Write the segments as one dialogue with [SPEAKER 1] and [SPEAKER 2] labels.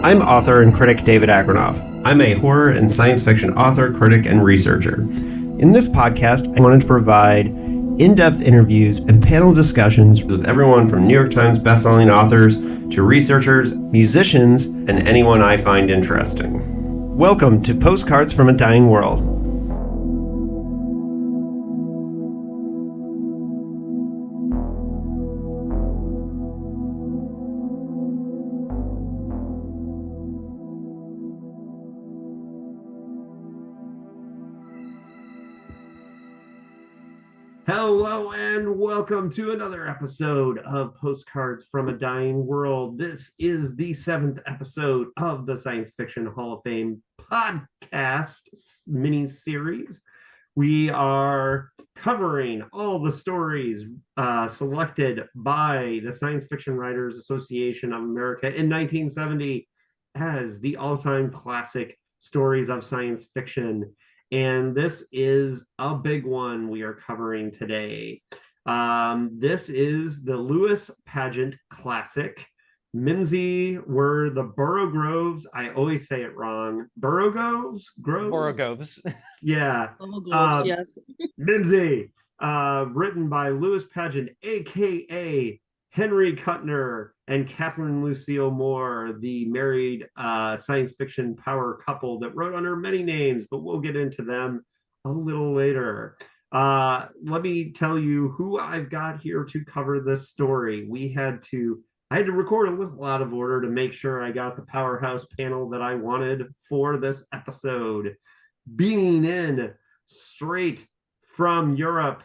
[SPEAKER 1] I'm author and critic David Agranoff. I'm a horror and science fiction author, critic, and researcher. In this podcast, I wanted to provide in-depth interviews and panel discussions with everyone from New York Times bestselling authors to researchers, musicians, and anyone I find interesting. Welcome to Postcards from a Dying World. Hello and welcome to another episode of Postcards from a Dying World. This is the 7th episode of the Science Fiction Hall of Fame podcast mini-series. We are covering all the stories selected by the Science Fiction Writers Association of America in 1970 as the all-time classic stories of science fiction. And this is a big one we are covering today. This is the Lewis Padgett classic, Mimsy Were the Borogoves. I always say it wrong. Borogoves?
[SPEAKER 2] Borogoves.
[SPEAKER 1] Yeah.
[SPEAKER 3] Borogoves, yes.
[SPEAKER 1] Mimsy, written by Lewis Padgett, a.k.a. Henry Kuttner and Catherine Lucille Moore, the married science fiction power couple that wrote under many names, but we'll get into them a little later. Let me tell you who I've got here to cover this story. I had to record a little out of order to make sure I got the powerhouse panel that I wanted for this episode. Beaming in straight from Europe,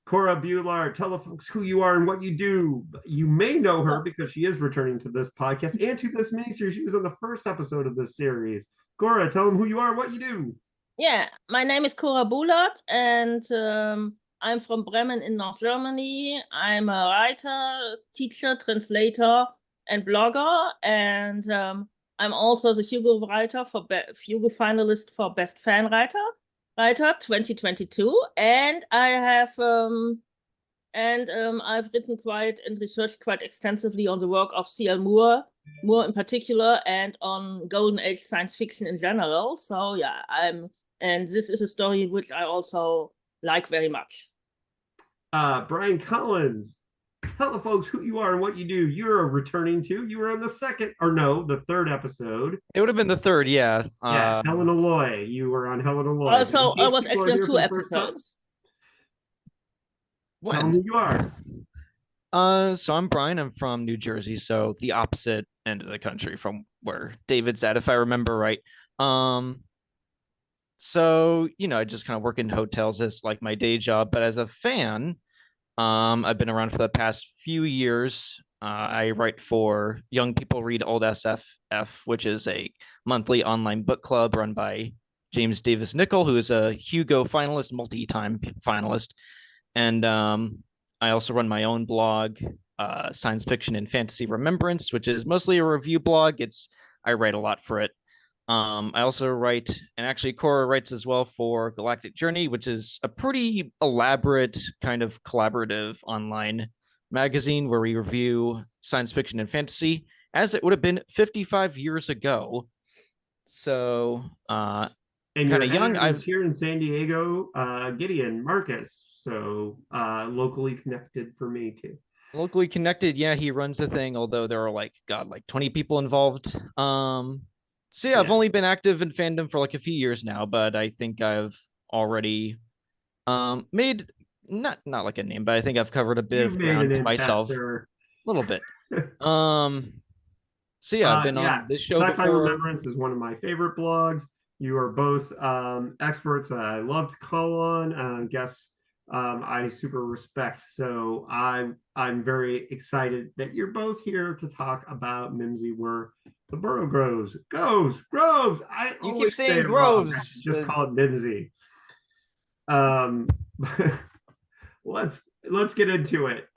[SPEAKER 1] Cora Buhlert, tell the folks who you are and what you do. You may know her because she is returning to this podcast and to this miniseries. She was on the first episode of this series. Cora, tell them who you are and what you do.
[SPEAKER 3] Yeah, my name is Cora Buhlert, and I'm from Bremen in North Germany. I'm a writer, teacher, translator, and blogger, and I'm also the Hugo writer Hugo finalist for Best Fan Writer 2022, and I have I've written quite and researched quite extensively on the work of C.L. Moore in particular, and on Golden Age science fiction in general. So yeah, and this is a story which I also like very much.
[SPEAKER 1] Brian Collins, tell the folks who you are and what you do. You were on the third episode.
[SPEAKER 2] It would have been the third, yeah.
[SPEAKER 1] Helen Alloy. You were on Helen Alloy.
[SPEAKER 3] Also, I was actually on 2 episodes.
[SPEAKER 1] Tell them who you are.
[SPEAKER 2] So I'm Brian. I'm from New Jersey, so the opposite end of the country from where David's at, if I remember right. So, I just kind of work in hotels as like my day job, but as a fan, I've been around for the past few years. I write for Young People Read Old SFF, which is a monthly online book club run by James Davis Nichol, who is a Hugo finalist, multi-time finalist. And I also run my own blog, Science Fiction Fantasy Remembrance, which is mostly a review blog. I write a lot for it. I also write, and actually Cora writes as well, for Galactic Journey, which is a pretty elaborate kind of collaborative online magazine where we review science fiction and fantasy as it would have been 55 years ago. So,
[SPEAKER 1] and
[SPEAKER 2] kind of young.
[SPEAKER 1] I'm here in San Diego, Gideon Marcus. So locally connected for me too.
[SPEAKER 2] Locally connected, yeah. He runs the thing, although there are like 20 people involved. So yeah, I've only been active in fandom for like a few years now, but I think I've already made not like a name, but I think I've covered a bit of ground to myself, a little bit. So yeah, I've been on this show
[SPEAKER 1] Sci-Fi
[SPEAKER 2] before.
[SPEAKER 1] Remembrance is one of my favorite blogs. You are both experts I love to call on, guests I super respect. So I'm very excited that you're both here to talk about Mimsy Were the Borogoves. Groves.
[SPEAKER 2] You keep saying Groves.
[SPEAKER 1] Just call it Mimsy. Let's get into it.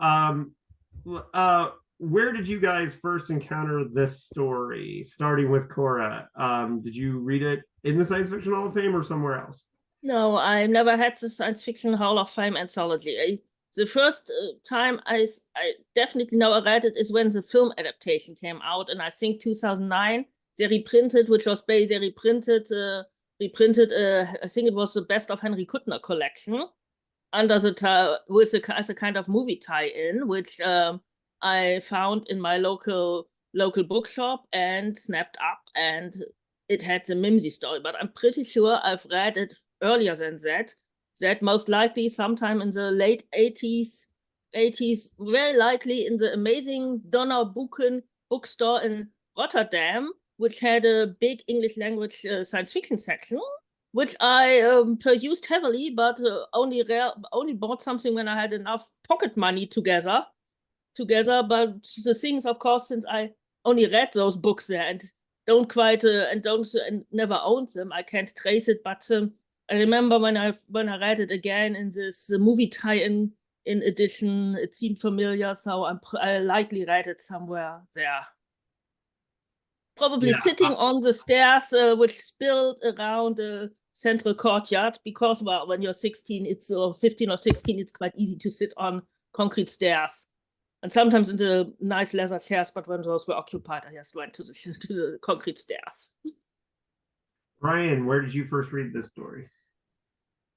[SPEAKER 1] Where did you guys first encounter this story? Starting with Cora. Did you read it in the Science Fiction Hall of Fame or somewhere else?
[SPEAKER 3] No, I never had the Science Fiction Hall of Fame anthology. The first time I definitely know I read it is when the film adaptation came out, and I think 2009. they reprinted, which was they reprinted, I think it was the Best of Henry Kuttner collection under the as a kind of movie tie-in, which I found in my local bookshop and snapped up, and it had the Mimsy story. But I'm pretty sure I've read it earlier than that. That most likely sometime in the late 80s, very likely in the amazing Donnerboeken bookstore in Rotterdam, which had a big English language science fiction section, which I perused heavily, but only bought something when I had enough pocket money together. But the things, of course, since I only read those books there and don't quite and never owned them, I can't trace it. But I remember when I read it again in this movie tie-in edition, it seemed familiar, so I likely read it somewhere there. Probably sitting on the stairs, which spilled around the central courtyard, because, well, when you're 16, it's 15 or 16, it's quite easy to sit on concrete stairs. And sometimes in the nice leather chairs, but when those were occupied, I just went to the concrete stairs.
[SPEAKER 1] Brian, where did you first read this story?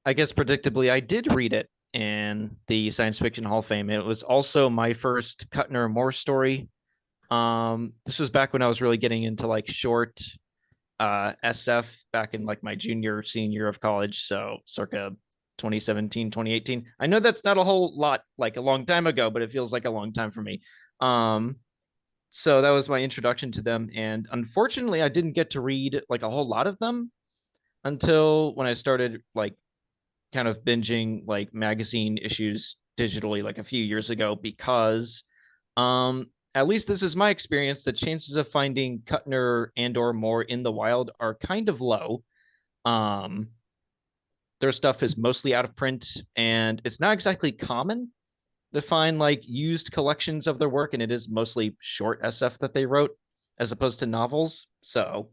[SPEAKER 2] I guess predictably, I did read it in the Science Fiction Hall of Fame. It was also my first Kuttner Moore story. This was back when I was really getting into like short SF back in like my senior year of college, so circa 2017, 2018. I know that's not a whole lot, like a long time ago, but it feels like a long time for me. So that was my introduction to them, and unfortunately I didn't get to read like a whole lot of them until when I started like kind of binging like magazine issues digitally like a few years ago, because at least this is my experience, the chances of finding Kuttner and or Moore in the wild are kind of low. Their stuff is mostly out of print, and it's not exactly common to find like used collections of their work, and it is mostly short SF that they wrote as opposed to novels. So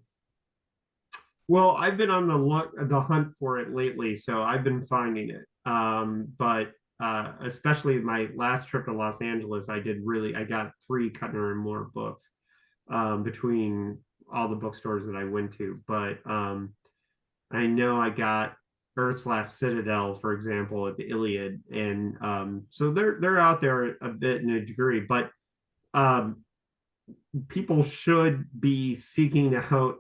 [SPEAKER 1] well, I've been on the hunt for it lately, so I've been finding it. But especially my last trip to Los Angeles, I got 3 Kuttner and Moore books between all the bookstores that I went to. But I know I got Earth's Last Citadel, for example, at the Iliad, and so they're out there a bit in a degree, but people should be seeking out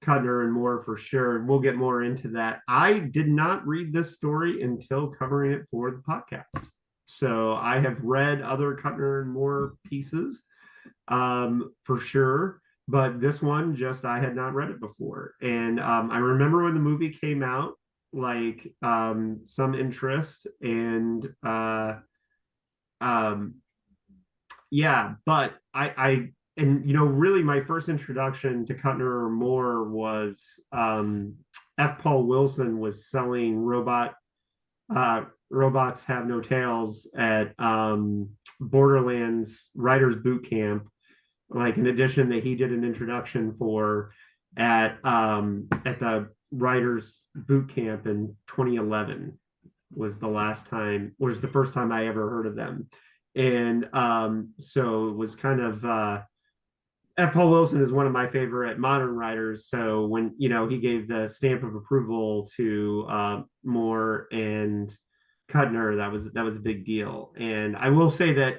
[SPEAKER 1] Kuttner and Moore for sure. We'll get more into that. I did not read this story until covering it for the podcast, so I have read other Kuttner and Moore pieces for sure, but this one I had not read it before. And I remember when the movie came out, like some interest, and yeah, but I and really my first introduction to Kuttner or Moore was F. Paul Wilson was selling Robots Have No Tails at Borderlands Writers Boot Camp, like an edition that he did an introduction for at the Writers Boot Camp in 2011 was the first time I ever heard of them. And so it was kind of F. Paul Wilson is one of my favorite modern writers. So when he gave the stamp of approval to Moore and Kuttner, that was a big deal. And I will say that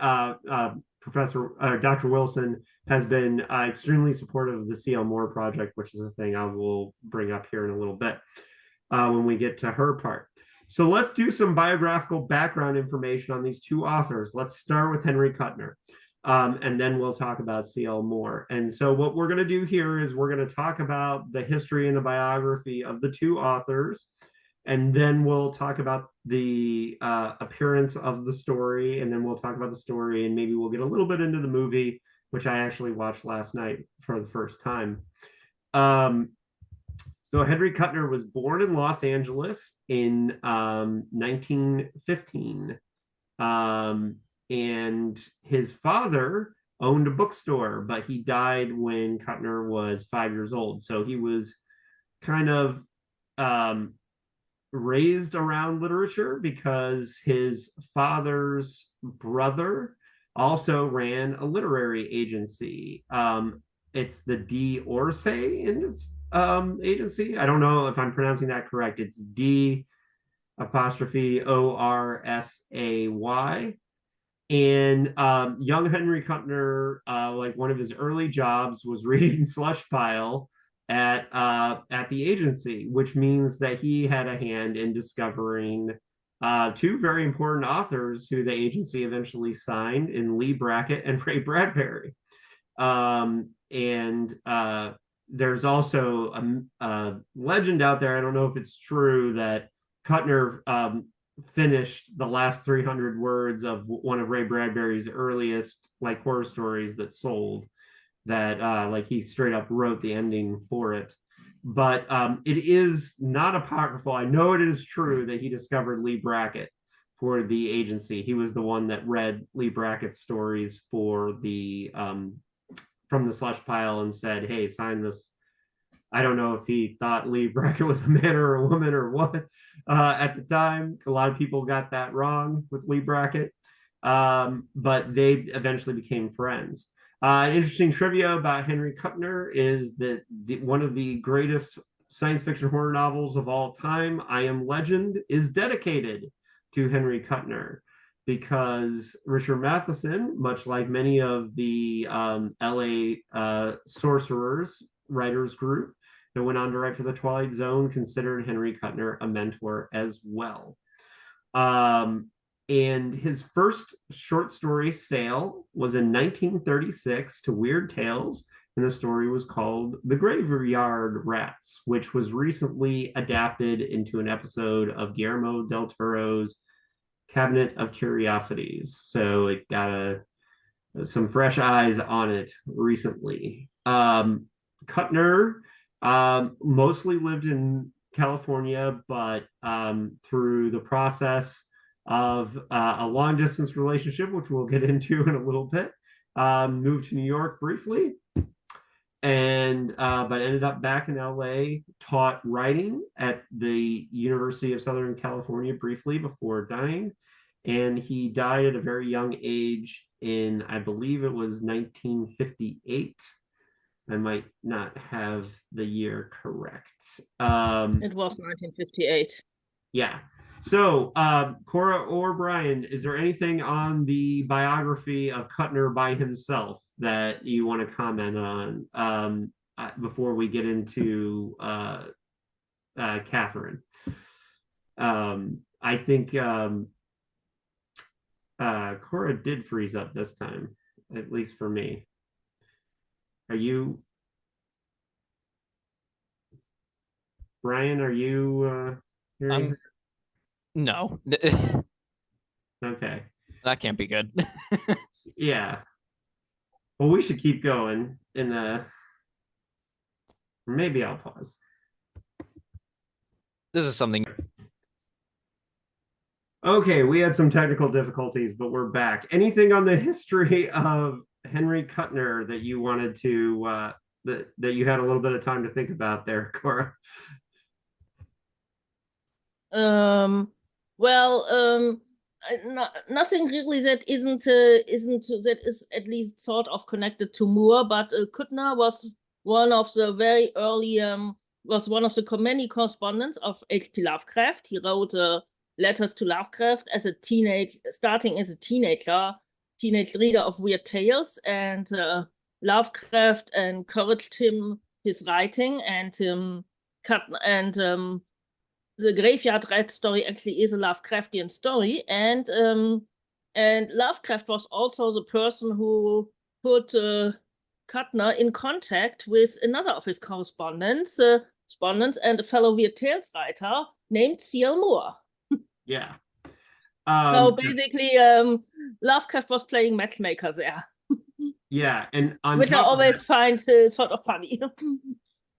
[SPEAKER 1] Dr. Wilson has been extremely supportive of the C.L. Moore project, which is a thing I will bring up here in a little bit when we get to her part. So let's do some biographical background information on these 2 authors. Let's start with Henry Kuttner, and then we'll talk about C.L. Moore. And so what we're going to do here is we're going to talk about the history and the biography of the 2 authors, and then we'll talk about the appearance of the story, and then we'll talk about the story, and maybe we'll get a little bit into the movie, which I actually watched last night for the first time. So Henry Kuttner was born in Los Angeles in 1915, and his father owned a bookstore, but he died when Kuttner was 5 years old. So he was kind of raised around literature because his father's brother also ran a literary agency. it's the D Orsay in its agency. I don't know if I'm pronouncing that correct. It's D apostrophe Orsay. And young Henry Kuttner, like one of his early jobs was reading slush pile at the agency, which means that he had a hand in discovering two very important authors who the agency eventually signed in Lee Brackett and Ray Bradbury. And there's also a legend out there, I don't know if it's true, that Kuttner finished the last 300 words of one of Ray Bradbury's earliest like horror stories that sold, that like he straight up wrote the ending for it. But it is not apocryphal. I know it is true that he discovered Lee Brackett for the agency. He was the one that read Lee Brackett's stories for the from the slush pile and said, hey, sign this. I don't know if he thought Lee Brackett was a man or a woman or what at the time. A lot of people got that wrong with Lee Brackett, but they eventually became friends. Interesting trivia about Henry Kuttner is that one of the greatest science fiction horror novels of all time, I Am Legend, is dedicated to Henry Kuttner, because Richard Matheson, much like many of the LA sorcerers writers group that went on to write for the Twilight Zone, considered Henry Kuttner a mentor as well. And his first short story sale was in 1936 to Weird Tales, and the story was called The Graveyard Rats, which was recently adapted into an episode of Guillermo del Toro's Cabinet of Curiosities. So it got some fresh eyes on it recently. Kuttner mostly lived in California, but through the process of a long distance relationship, which we'll get into in a little bit, moved to New York briefly, and but ended up back in LA, taught writing at the University of Southern California briefly before dying. And he died at a very young age in, I believe it was 1958. I might not have the year correct.
[SPEAKER 3] It was 1958.
[SPEAKER 1] Yeah. So, Cora or Brian, is there anything on the biography of Kuttner by himself that you want to comment on before we get into Catherine? I think Cora did freeze up this time, at least for me. Are you, Brian? Are you hearing?
[SPEAKER 2] No.
[SPEAKER 1] Okay.
[SPEAKER 2] That can't be good.
[SPEAKER 1] Yeah. Well, we should keep going in the. Maybe I'll pause.
[SPEAKER 2] This is something.
[SPEAKER 1] Okay, we had some technical difficulties, but we're back. Anything on the history of Henry Kuttner that you wanted to that you had a little bit of time to think about there, Cora?
[SPEAKER 3] Well, nothing really that isn't that is at least sort of connected to Moore, but Kuttner was one of the very early was one of the many correspondents of H.P. Lovecraft. He wrote letters to Lovecraft as a starting as a teenage reader of Weird Tales, and Lovecraft encouraged him his writing, and the Graveyard Rat story actually is a Lovecraftian story, and Lovecraft was also the person who put Kuttner in contact with another of his correspondents and a fellow Weird Tales writer named C.L. Moore.
[SPEAKER 1] Yeah.
[SPEAKER 3] So basically, Lovecraft was playing matchmaker there.
[SPEAKER 1] Yeah, and
[SPEAKER 3] which I always find sort of funny.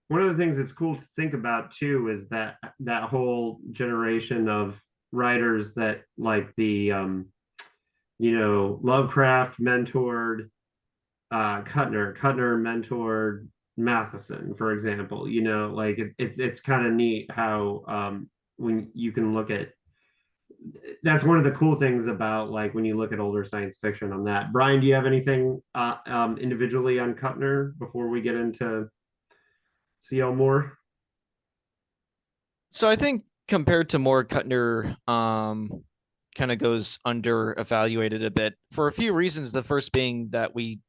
[SPEAKER 1] One of the things that's cool to think about too is that whole generation of writers that like the Lovecraft mentored Kuttner mentored Matheson, for example. Like it's kind of neat how when you can look at that's one of the cool things about like when you look at older science fiction on that. Brian, do you have anything individually on Kuttner before we get into C.L. Moore?
[SPEAKER 2] So I think compared to Moore, Kuttner kind of goes under evaluated a bit for a few reasons. The first being that we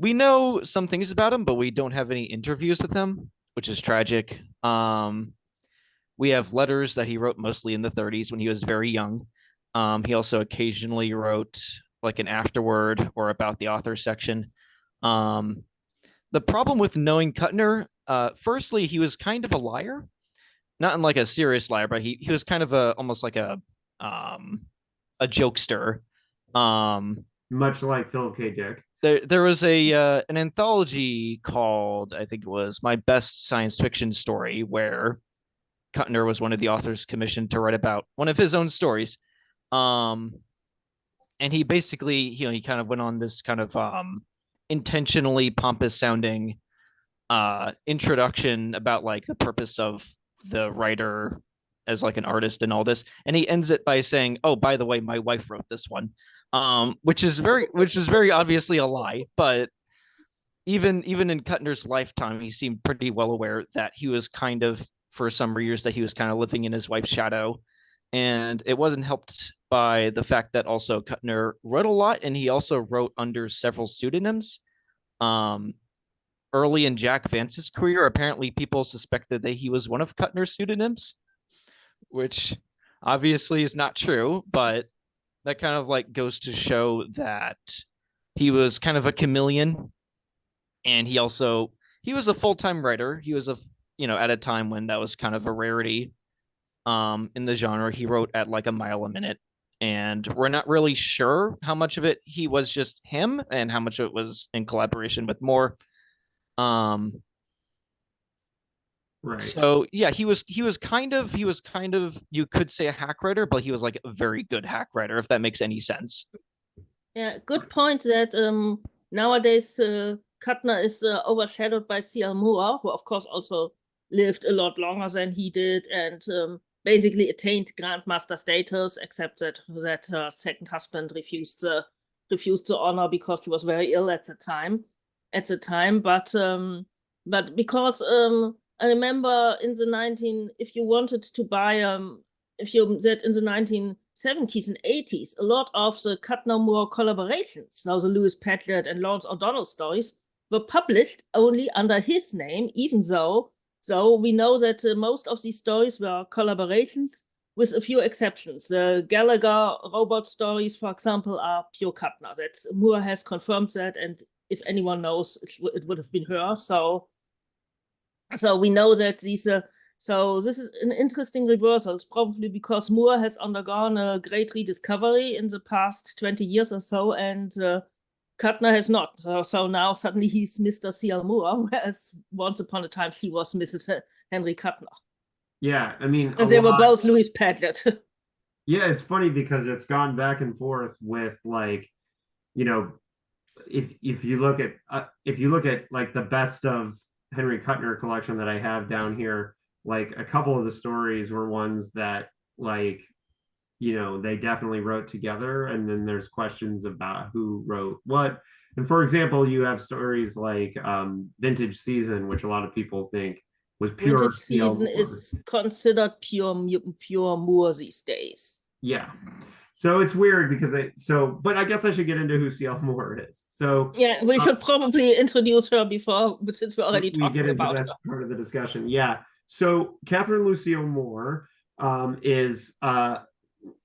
[SPEAKER 2] know some things about him, but we don't have any interviews with him, which is tragic. We have letters that he wrote mostly in the 30s when he was very young. He also occasionally wrote like an afterword or about the author section. The problem with knowing Kuttner, firstly, he was kind of a liar, not in like a serious liar, but he was kind of almost like a jokester.
[SPEAKER 1] Much like Philip K. Dick.
[SPEAKER 2] There was an anthology called, I think it was My Best Science Fiction Story, where Kuttner was one of the authors commissioned to write about one of his own stories. And he basically, he kind of went on this kind of intentionally pompous sounding introduction about like the purpose of the writer as like an artist and all this, and he ends it by saying, "Oh, by the way, my wife wrote this one," which is very obviously a lie. But even in Kuttner's lifetime, he seemed pretty well aware that he was kind of, for some years, that he was kind of living in his wife's shadow, and it wasn't helped by the fact that also Kuttner wrote a lot, and he also wrote under several pseudonyms. Early in Jack Vance's career, apparently people suspected that he was one of Kuttner's pseudonyms, which obviously is not true, but that kind of like goes to show that he was kind of a chameleon. And he was a full-time writer. He was at a time when that was kind of a rarity in the genre. He wrote at like a mile a minute, and we're not really sure how much of it he was just him and how much of it was in collaboration with Moore.
[SPEAKER 1] Right.
[SPEAKER 2] So yeah, he was kind of you could say a hack writer, but he was like a very good hack writer, if that makes any sense.
[SPEAKER 3] Yeah, good point that nowadays Kuttner is overshadowed by C.L. Moore, who of course also lived a lot longer than he did and basically attained grandmaster status, except that her second husband refused to honor because she was very ill at the time. But because I remember in the if you wanted to buy if you that in the 1970s and 80s, a lot of the Kuttner Moore collaborations, so the Lewis Padgett and Lawrence O'Donnell stories, were published only under his name, even though we know that most of these stories were collaborations, with a few exceptions. The Gallagher robot stories, for example, are pure Kuttner. Moore has confirmed that, and if anyone knows, it would have been her. So we know that these. So this is an interesting reversal. It's probably because Moore has undergone a great rediscovery in the past 20 years or so, and Kuttner has not. So now suddenly he's Mr. C.L. Moore, whereas once upon a time he was Mrs. Henry Kuttner.
[SPEAKER 1] Yeah, I mean,
[SPEAKER 3] and they were both Louis Padgett.
[SPEAKER 1] Yeah, it's funny because it's gone back and forth with like, if you look at like the best of Henry Kuttner collection that I have down here, like a couple of the stories were ones that like, they definitely wrote together, and then there's questions about who wrote what. And for example, you have stories like Vintage Season, which a lot of people think was pure.
[SPEAKER 3] Vintage Season is considered pure Moore these days.
[SPEAKER 1] Yeah. So it's weird because but I guess I should get into who C.L. Moore is. So
[SPEAKER 3] yeah, we should probably introduce her before, since we're already talking about
[SPEAKER 1] that part of the discussion. Yeah. So Catherine Lucille Moore is a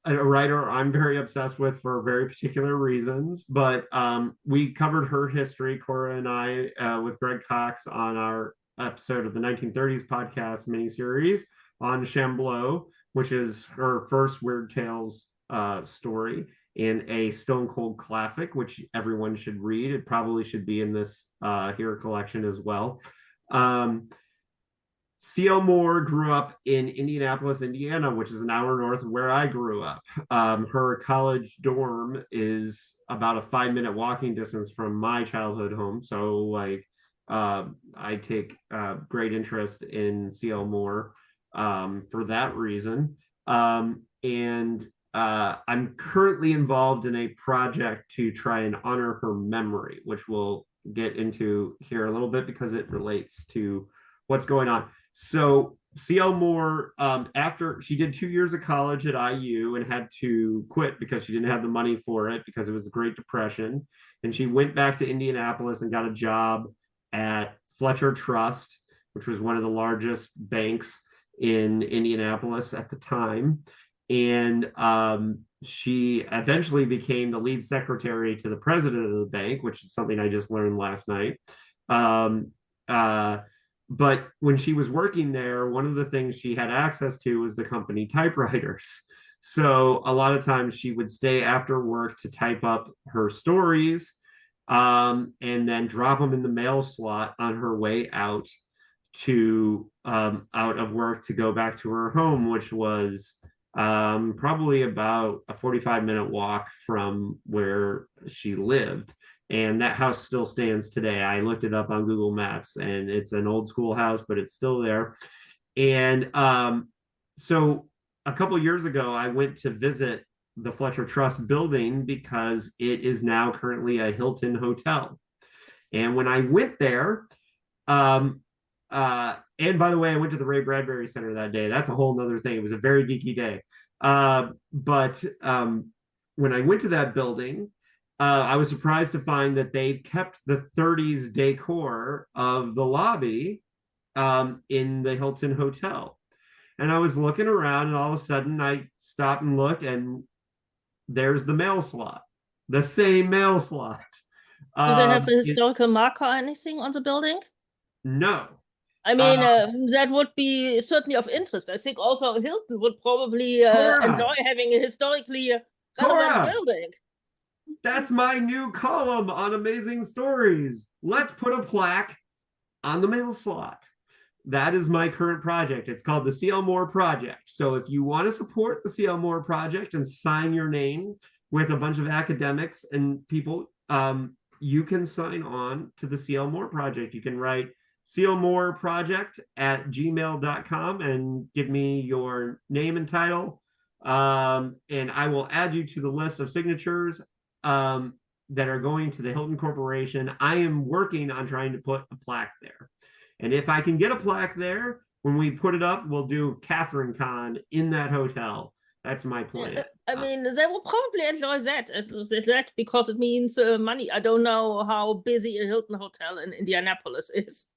[SPEAKER 1] writer I'm very obsessed with for very particular reasons, but we covered her history, Cora and I, with Greg Cox on our episode of the 1930s podcast miniseries on Chamblot, which is her first Weird Tales story in a Stone Cold classic, which everyone should read. It probably should be in this here collection as well. C.L. Moore grew up in Indianapolis, Indiana, which is an hour north of where I grew up. Her college dorm is about a 5-minute walking distance from my childhood home. So like, I take great interest in C.L. Moore for that reason. And I'm currently involved in a project to try and honor her memory, which we'll get into here a little bit because it relates to what's going on. So CL Moore, after she did 2 years of college at IU and had to quit because she didn't have the money for it because it was the Great Depression, and she went back to Indianapolis and got a job at Fletcher Trust, which was one of the largest banks in Indianapolis at the time. And she eventually became the lead secretary to the president of the bank, which is something I just learned last night. Um, uh, but when she was working there, one of the things she had access to was the company typewriters. So a lot of times she would stay after work to type up her stories, and then drop them in the mail slot on her way out of work to go back to her home, which was probably about a 45-minute walk from where she lived. And that house still stands today. I looked it up on Google Maps, and it's an old school house, but it's still there. And so a couple of years ago, I went to visit the Fletcher Trust building because it is now currently a Hilton hotel. And when I went there, and by the way, I went to the Ray Bradbury Center that day. That's a whole nother thing. It was a very geeky day. But when I went to that building, I was surprised to find that they've kept the 30s decor of the lobby in the Hilton Hotel. And I was looking around, and all of a sudden I stopped and looked, and there's the mail slot, the same mail slot.
[SPEAKER 3] Do they have a historical marker or anything on the building?
[SPEAKER 1] No.
[SPEAKER 3] I mean, that would be certainly of interest. I think also Hilton would probably enjoy having a historically relevant building.
[SPEAKER 1] That's my new column on Amazing Stories. Let's put a plaque on the mail slot. That is my current project. It's called the CL Moore Project. So if you want to support the CL Moore Project and sign your name with a bunch of academics and people, you can sign on to the CL Moore Project. You can write clmoreproject@gmail.com and give me your name and title. And I will add you to the list of signatures that are going to the Hilton Corporation. I am working on trying to put a plaque there. And if I can get a plaque there, when we put it up, we'll do Catherine Con in that hotel. That's my plan.
[SPEAKER 3] I mean, they will probably enjoy that because it means money. I don't know how busy a Hilton hotel in Indianapolis is,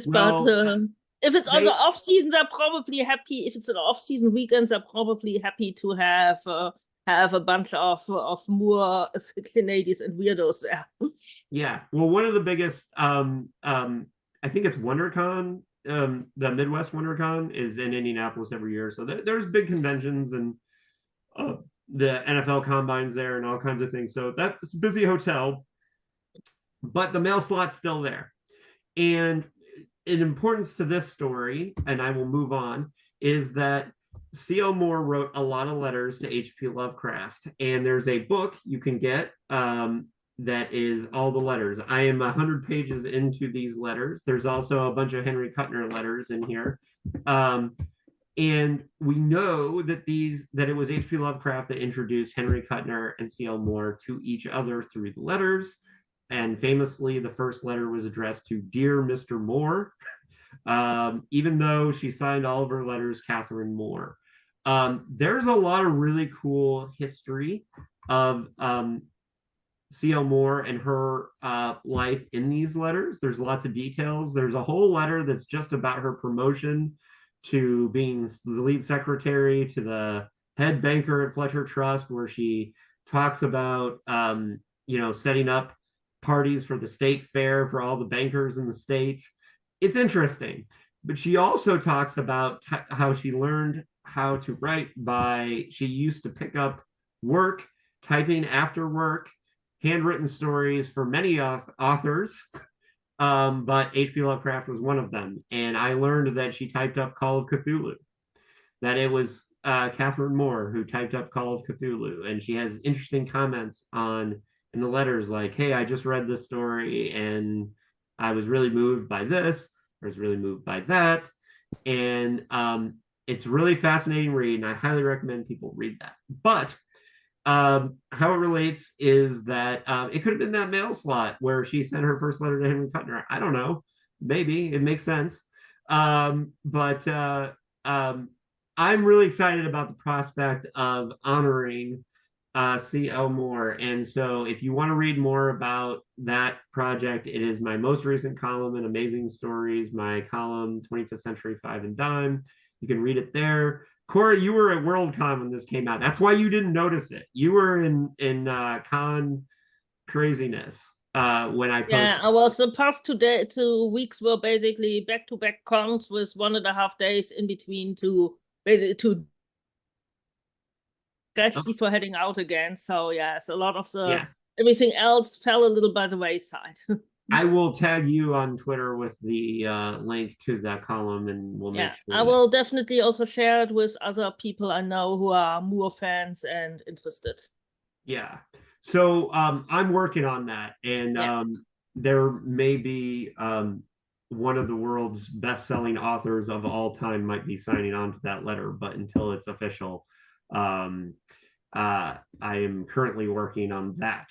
[SPEAKER 3] well, but if it's on the off season, they're probably happy. If it's an off season weekend, they're probably happy to have a bunch of more fiction ladies and weirdos there.
[SPEAKER 1] Yeah, well, one of the biggest, I think it's WonderCon. The Midwest WonderCon is in Indianapolis every year, so there's big conventions and the NFL combines there and all kinds of things. So that's a busy hotel, but the mail slot's still there. And in importance to this story, and I will move on, is that C.L. Moore wrote a lot of letters to H.P. Lovecraft, and there's a book you can get that is all the letters. I am 100 pages into these letters. There's also a bunch of Henry Kuttner letters in here. And we know that it was H.P. Lovecraft that introduced Henry Kuttner and C.L. Moore to each other through the letters. And famously, the first letter was addressed to Dear Mr. Moore, even though she signed all of her letters Catherine Moore. There's a lot of really cool history of C.L. Moore and her life in these letters. There's lots of details. There's a whole letter that's just about her promotion to being the lead secretary to the head banker at Fletcher Trust, where she talks about setting up parties for the state fair for all the bankers in the state. It's interesting. But she also talks about how she learned how to write she used to pick up work, typing after work, handwritten stories for many authors, but H.P. Lovecraft was one of them. And I learned that she typed up Call of Cthulhu, that it was Catherine Moore who typed up Call of Cthulhu. And she has interesting comments in the letters like, hey, I just read this story and I was really moved by this. I was really moved by that. And it's really fascinating read, and I highly recommend people read that. But how it relates is that it could have been that mail slot where she sent her first letter to Henry Kuttner. I don't know. Maybe it makes sense. But I'm really excited about the prospect of honoring C.L. Moore. And so if you want to read more about that project, it is my most recent column in Amazing Stories, my column 25th Century Five and Dime. You can read it there. Cora, you were at Worldcon when this came out. That's why you didn't notice it. You were in con craziness when I posted.
[SPEAKER 3] Yeah, I was the past 2 weeks were basically back-to-back cons with 1.5 days in between to basically to rest before heading out again. So yes, a lot of the everything else fell a little by the wayside.
[SPEAKER 1] I will tag you on Twitter with the link to that column, and we'll make sure.
[SPEAKER 3] I will definitely also share it with other people I know who are Moore fans and interested.
[SPEAKER 1] Yeah. So I'm working on that, and there may be one of the world's best-selling authors of all time might be signing on to that letter, but until it's official, I am currently working on that.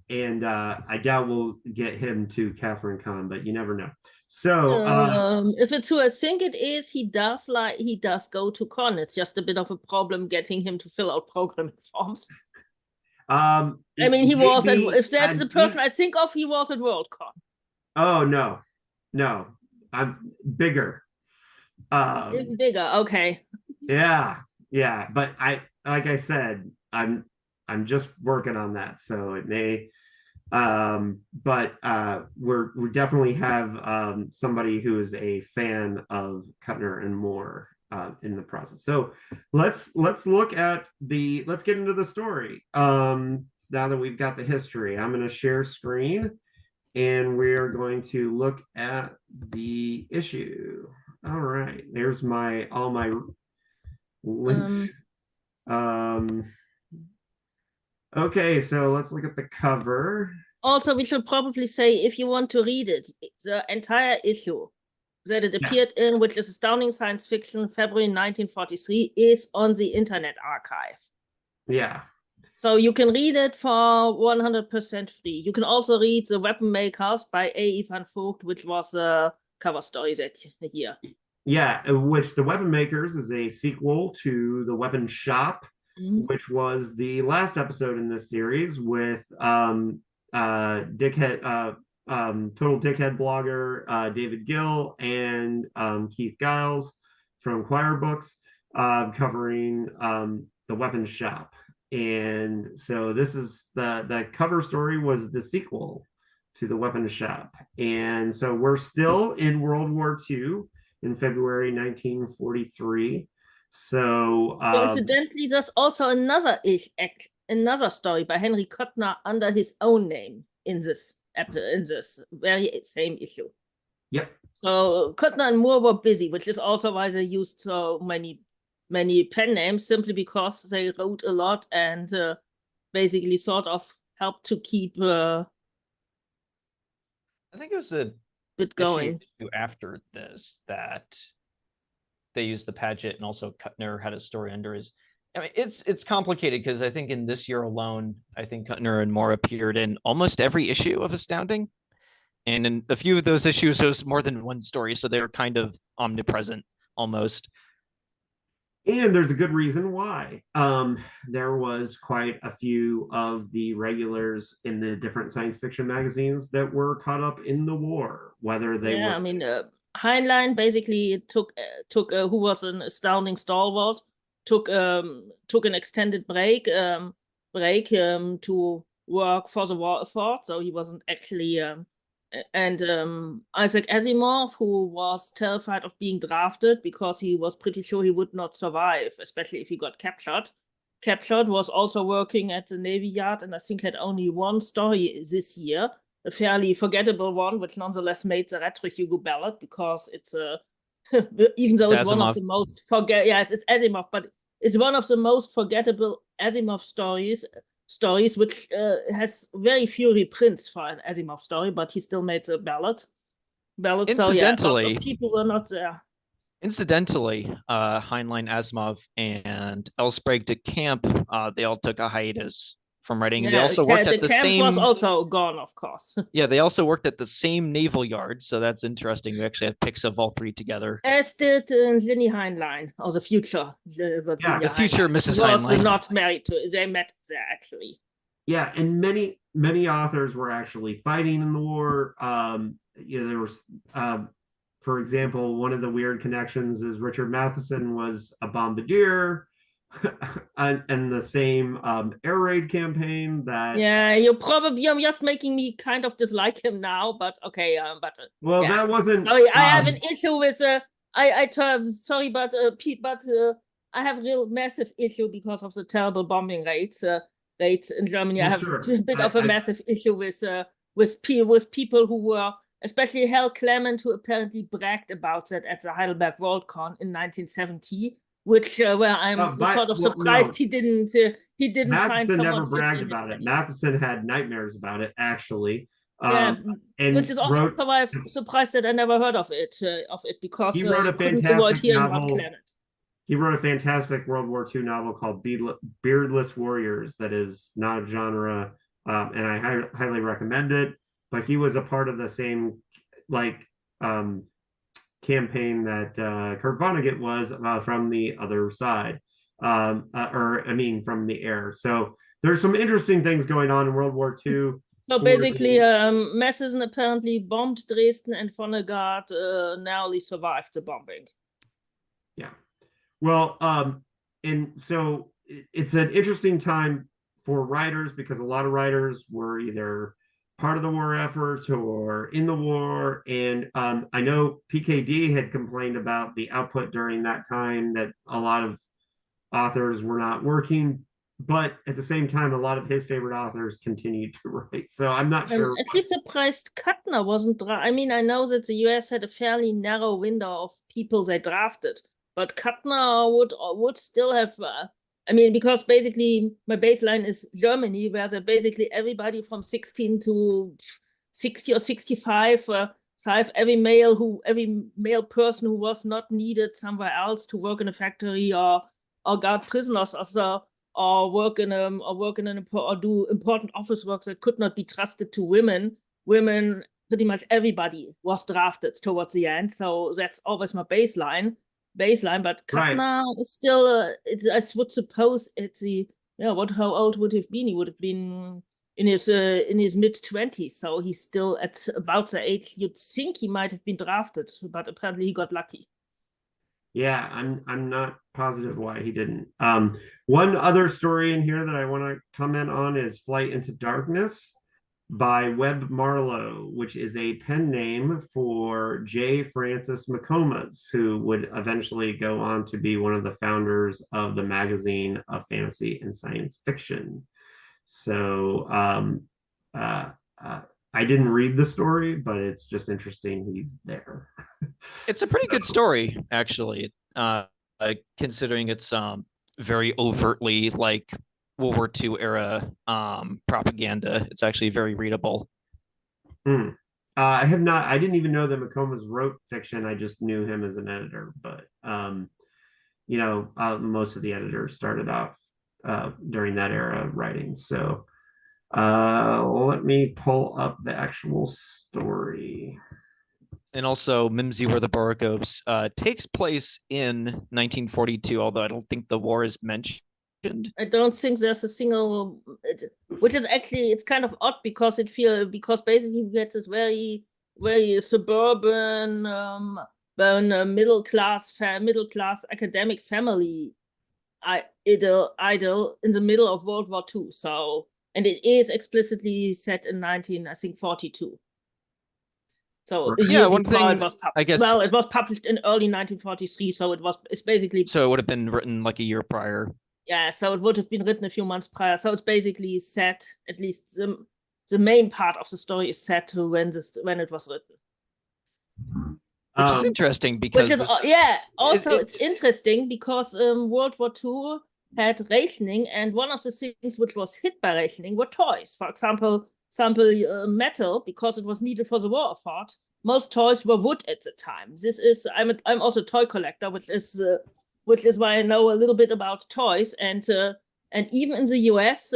[SPEAKER 1] And I doubt we'll get him to Catherine Kahn, but you never know. So
[SPEAKER 3] if it's who I think it is, he does go to con. It's just a bit of a problem getting him to fill out programming forms. I mean, he was at, if that's the person I think of, he was at Worldcon.
[SPEAKER 1] Oh no, I'm bigger.
[SPEAKER 3] Even bigger, okay.
[SPEAKER 1] Yeah, but like I said, I'm just working on that, so it may but we definitely have somebody who is a fan of Kuttner and Moore in the process. So let's get into the story. Now that we've got the history, I'm going to share screen and we're going to look at the issue. All right, there's all my links. Okay, so let's look at the cover.
[SPEAKER 3] Also, we should probably say, if you want to read it, the entire issue that it appeared in, which is Astounding Science Fiction, February 1943, is on the Internet Archive.
[SPEAKER 1] Yeah.
[SPEAKER 3] So you can read it for 100% free. You can also read The Weapon Makers by A. Van Vogt, which was a cover story that here.
[SPEAKER 1] Yeah, which The Weapon Makers is a sequel to The Weapon Shop, which was the last episode in this series with total dickhead blogger David Gill and Keith Giles from Quire Books covering The Weapon Shop. And so this is the cover story was the sequel to The Weapon Shop. And so we're still in World War II in February 1943. So
[SPEAKER 3] coincidentally, that's also another story by Henry Kuttner under his own name in this very same issue.
[SPEAKER 1] Yep.
[SPEAKER 3] So Kuttner and Moore were busy, which is also why they used so many pen names, simply because they wrote a lot and basically sort of helped to keep. I
[SPEAKER 2] think it was a
[SPEAKER 3] bit going
[SPEAKER 2] after this that they used the Padgett, and also Kuttner had a story under his. I mean, it's complicated because I think in this year alone, I think Kuttner and Moore appeared in almost every issue of Astounding, and in a few of those issues, there was more than one story, so they were kind of omnipresent almost.
[SPEAKER 1] And there's a good reason why. There was quite a few of the regulars in the different science fiction magazines that were caught up in the war, whether they were.
[SPEAKER 3] I mean, Heinlein basically took who was an Astounding stalwart, took an extended break to work for the war effort, so he wasn't actually and Isaac Asimov, who was terrified of being drafted because he was pretty sure he would not survive, especially if he got captured. Was also working at the Navy Yard, and I think had only one story this year, a fairly forgettable one, which nonetheless made the retro Hugo ballot because it's even though it's one of the most it's Asimov, but it's one of the most forgettable Asimov stories, which has very few reprints for an Asimov story, but he still made the ballot.
[SPEAKER 2] Incidentally,
[SPEAKER 3] so, lots of people were not there.
[SPEAKER 2] Incidentally, Heinlein, Asimov, and L. Sprague de Camp, they all took a hiatus from writing. They
[SPEAKER 3] Yeah,
[SPEAKER 2] also worked
[SPEAKER 3] the
[SPEAKER 2] at the
[SPEAKER 3] camp was
[SPEAKER 2] same.
[SPEAKER 3] also gone, of course.
[SPEAKER 2] Yeah, they also worked at the same naval yard, so that's interesting. We actually have pics of all three together.
[SPEAKER 3] As did Ginny Heinlein, or the future
[SPEAKER 1] Yeah,
[SPEAKER 2] The future
[SPEAKER 3] Heinlein.
[SPEAKER 2] Mrs.
[SPEAKER 3] Was
[SPEAKER 2] Heinlein.
[SPEAKER 3] not married to. They met there actually.
[SPEAKER 1] Yeah, and many authors were actually fighting in the war. There was, for example, one of the weird connections is Richard Matheson was a bombardier, and the same air raid campaign that.
[SPEAKER 3] Yeah, you're just making me kind of dislike him now, but okay,
[SPEAKER 1] Well,
[SPEAKER 3] yeah.
[SPEAKER 1] that wasn't.
[SPEAKER 3] Sorry, I have an issue with sorry, but I have real massive issue because of the terrible bombing rates in Germany.
[SPEAKER 1] Well,
[SPEAKER 3] I have
[SPEAKER 1] sure.
[SPEAKER 3] a bit of a massive issue with people who were, especially Hal Clement, who apparently bragged about that at the Heidelberg WorldCon in 1970, which where I'm sort of surprised he didn't find
[SPEAKER 1] Matheson
[SPEAKER 3] someone
[SPEAKER 1] never bragged about it. Matheson had nightmares about it, actually.
[SPEAKER 3] Yeah,
[SPEAKER 1] and
[SPEAKER 3] which is also why I'm surprised that I never heard of it because
[SPEAKER 1] he wrote a fantastic novel. He wrote a fantastic World War II novel called Beardless Warriors that is not a genre, and I highly recommend it. But he was a part of the same campaign that Kurt Vonnegut was from the other side, from the air. So there's some interesting things going on in World War II.
[SPEAKER 3] So basically, Matheson apparently bombed Dresden, and Vonnegut narrowly survived the bombing.
[SPEAKER 1] Yeah. Well, and so it's an interesting time for writers because a lot of writers were either part of the war effort or in the war. And I know PKD had complained about the output during that time, that a lot of authors were not working, but at the same time, a lot of his favorite authors continued to write. So I'm not sure.
[SPEAKER 3] I'm actually surprised Kuttner wasn't. I mean, I know that the US had a fairly narrow window of people they drafted, but Kuttner would still have. I mean, because basically my baseline is Germany, where they basically everybody from 16 to 60 or 65. So I have every male person who was not needed somewhere else to work in a factory or guard prisoners or work in or do important office work that could not be trusted to women. Women, pretty much everybody was drafted towards the end, so that's always my baseline. But Kuttner is still, I would suppose it's how old would he have been? He would have been in his mid-20s, so he's still at about the age you'd think he might have been drafted, but apparently he got lucky.
[SPEAKER 1] Yeah, I'm not positive why he didn't. One other story in here that I want to comment on is Flight into Darkness by Webb Marlowe, which is a pen name for J. Francis McComas, who would eventually go on to be one of the founders of the magazine of fantasy and science fiction. So I didn't read the story, but it's just interesting he's there.
[SPEAKER 2] It's a pretty good story, actually, considering it's very overtly like World War II era propaganda. It's actually very readable.
[SPEAKER 1] I didn't even know that McComas wrote fiction. I just knew him as an editor, but most of the editors started off during that era writing. So let me pull up the actual story.
[SPEAKER 2] And also, Mimsy Were the Borogoves takes place in 1942, although I don't think the war is mentioned.
[SPEAKER 3] I don't think there's a single, which is actually, it's kind of odd because because basically we get this very, very suburban, middle class academic family idol in the middle of World War II. So, and it is explicitly set in 1942. So
[SPEAKER 2] yeah, one thing
[SPEAKER 3] it was
[SPEAKER 2] I guess.
[SPEAKER 3] Well, it was published in early 1943, so it's basically.
[SPEAKER 2] So it would have been written like a year prior.
[SPEAKER 3] Yeah, so it would have been written a few months prior. So it's basically set, at least the main part of the story is set to when it was written.
[SPEAKER 2] Which is interesting because
[SPEAKER 3] it's interesting because World War II had rationing, and one of the things which was hit by rationing were toys. For example, metal, because it was needed for the war effort, most toys were wood at the time. This is I'm also a toy collector, which is why I know a little bit about toys. And even in the US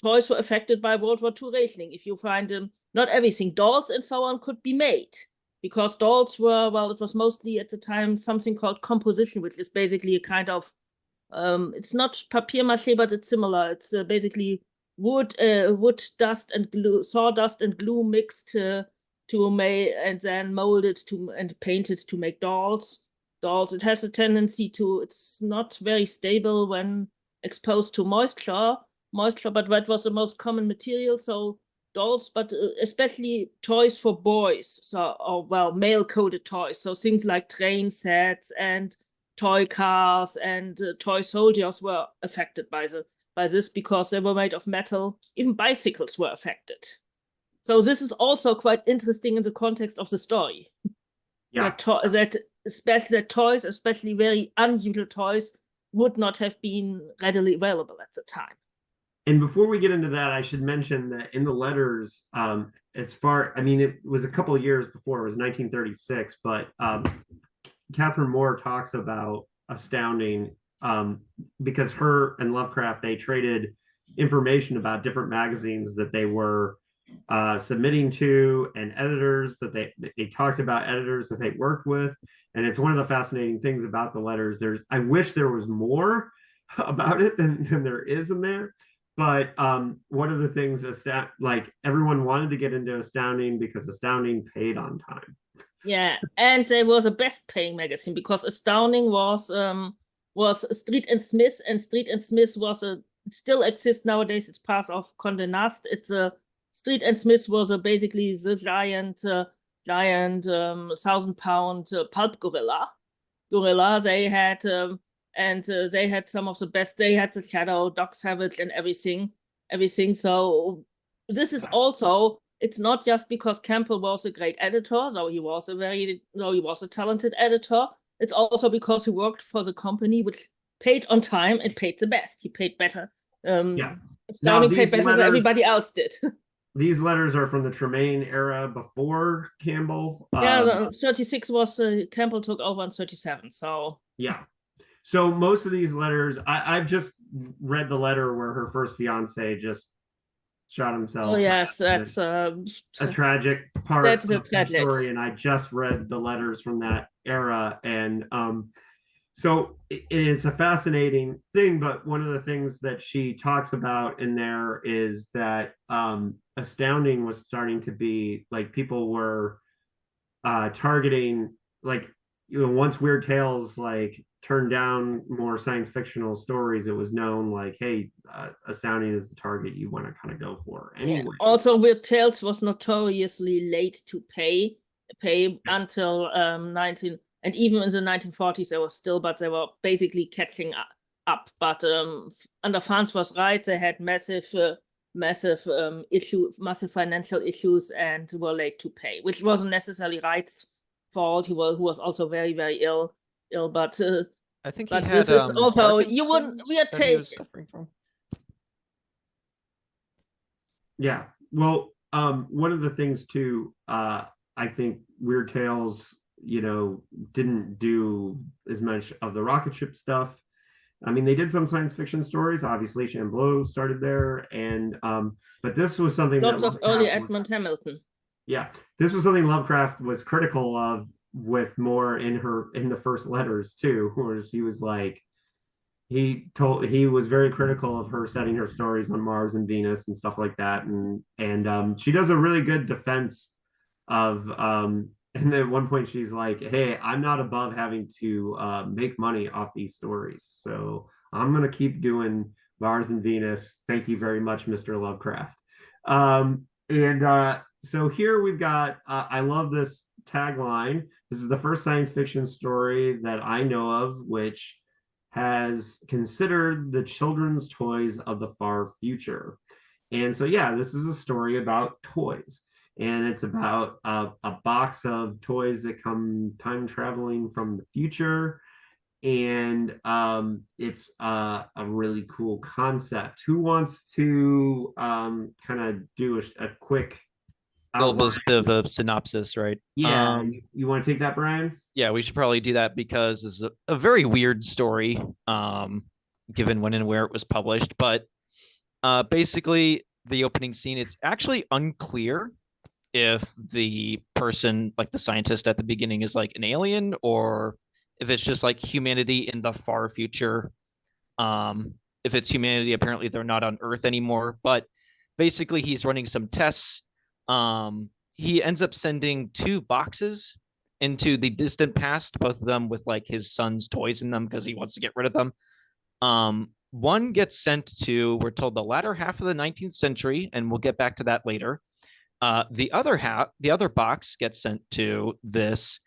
[SPEAKER 3] toys were affected by World War II rationing. If you find not everything, dolls and so on could be made, because dolls were, well, it was mostly at the time something called composition, which is basically a kind of it's not papier mache, but it's similar. It's basically wood dust and glue, sawdust and glue mixed to make, and then molded to and painted to make dolls. It has a tendency to, it's not very stable when exposed to moisture, but that was the most common material. So dolls, but especially toys for boys, so, or well, male coded toys. So things like train sets and toy cars and toy soldiers were affected by this because they were made of metal. Even bicycles were affected. So this is also quite interesting in the context of the story.
[SPEAKER 1] Yeah.
[SPEAKER 3] That toys, especially very unusual toys, would not have been readily available at the time.
[SPEAKER 1] And before we get into that, I should mention that in the letters, it was a couple of years before, it was 1936, but Catherine Moore talks about Astounding because her and Lovecraft, they traded information about different magazines that they were submitting to, and editors that they talked about, editors that they worked with. And it's one of the fascinating things about the letters. I wish there was more about it than there is in there. But one of the things like everyone wanted to get into Astounding because Astounding paid on time.
[SPEAKER 3] Yeah, and there was a best paying magazine because Astounding was Street and Smith, and Street and Smith it still exists nowadays. It's part of Condé Nast. It's a Street and Smith was basically the giant 1,000-pound pulp gorilla. They had they had some of the best. They had the Shadow, Doc Savage, and everything. So this is also, it's not just because Campbell was a great editor, though he was a talented editor. It's also because he worked for the company which paid on time and paid the best. He paid better. Astounding paid better than everybody else did.
[SPEAKER 1] These letters are from the Tremaine era before Campbell.
[SPEAKER 3] 36 was Campbell took over in 37. So
[SPEAKER 1] yeah. So most of these letters, I've just read the letter where her first fiance just shot himself.
[SPEAKER 3] Oh yes, that's
[SPEAKER 1] a tragic part
[SPEAKER 3] of the
[SPEAKER 1] story, and I just read the letters from that era, and so it's a fascinating thing. But one of the things that she talks about in there is that Astounding was starting to be like, people were targeting, like, once Weird Tales like turned down more science fictional stories, it was known like, hey, Astounding is the target you want to kind of go for anyway.
[SPEAKER 3] Yeah. Also, Weird Tales was notoriously late to pay until 19, and even in the 1940s they were still, but they were basically catching up. But under Farnsworth's right, they had massive financial issues and were late to pay, which wasn't necessarily Wright's fault. Who was also very, very ill. But
[SPEAKER 2] I think
[SPEAKER 3] but
[SPEAKER 2] he had,
[SPEAKER 3] this is also, you wouldn't, we are
[SPEAKER 2] suffering from.
[SPEAKER 1] Yeah. Well, one of the things too, I think Weird Tales, didn't do as much of the rocket ship stuff. I mean, they did some science fiction stories. Obviously, Chamblot started there, and but this was something
[SPEAKER 3] lots of early Edmund Hamilton.
[SPEAKER 1] Yeah, this was something Lovecraft was critical of, with more in the first letters too, whereas he was like, he was very critical of her setting her stories on Mars and Venus and stuff like that, and she does a really good defense of and at one point she's like, hey, I'm not above having to make money off these stories, so I'm gonna keep doing Mars and Venus, thank you very much, Mr. Lovecraft. So here we've got I love this tagline. This is the first science fiction story that I know of which has considered the children's toys of the far future. And so, yeah, this is a story about toys. And it's about a box of toys that come time traveling from the future. And it's a really cool concept. Who wants to kind of do a quick
[SPEAKER 2] little
[SPEAKER 1] outline.
[SPEAKER 2] bit of a synopsis, right?
[SPEAKER 1] Yeah, you want to take that, Brian?
[SPEAKER 2] Yeah, we should probably do that because it's a very weird story, given when and where it was published. But basically, the opening scene, it's actually unclear if the person, like the scientist at the beginning, is like an alien or if it's just like humanity in the far future. If it's humanity, apparently they're not on Earth anymore. But basically, he's running some tests. He ends up sending 2 boxes into the distant past, both of them with like his son's toys in them because he wants to get rid of them. One gets sent to, we're told, the latter half of the 19th century, and we'll get back to that later. The other box gets sent to this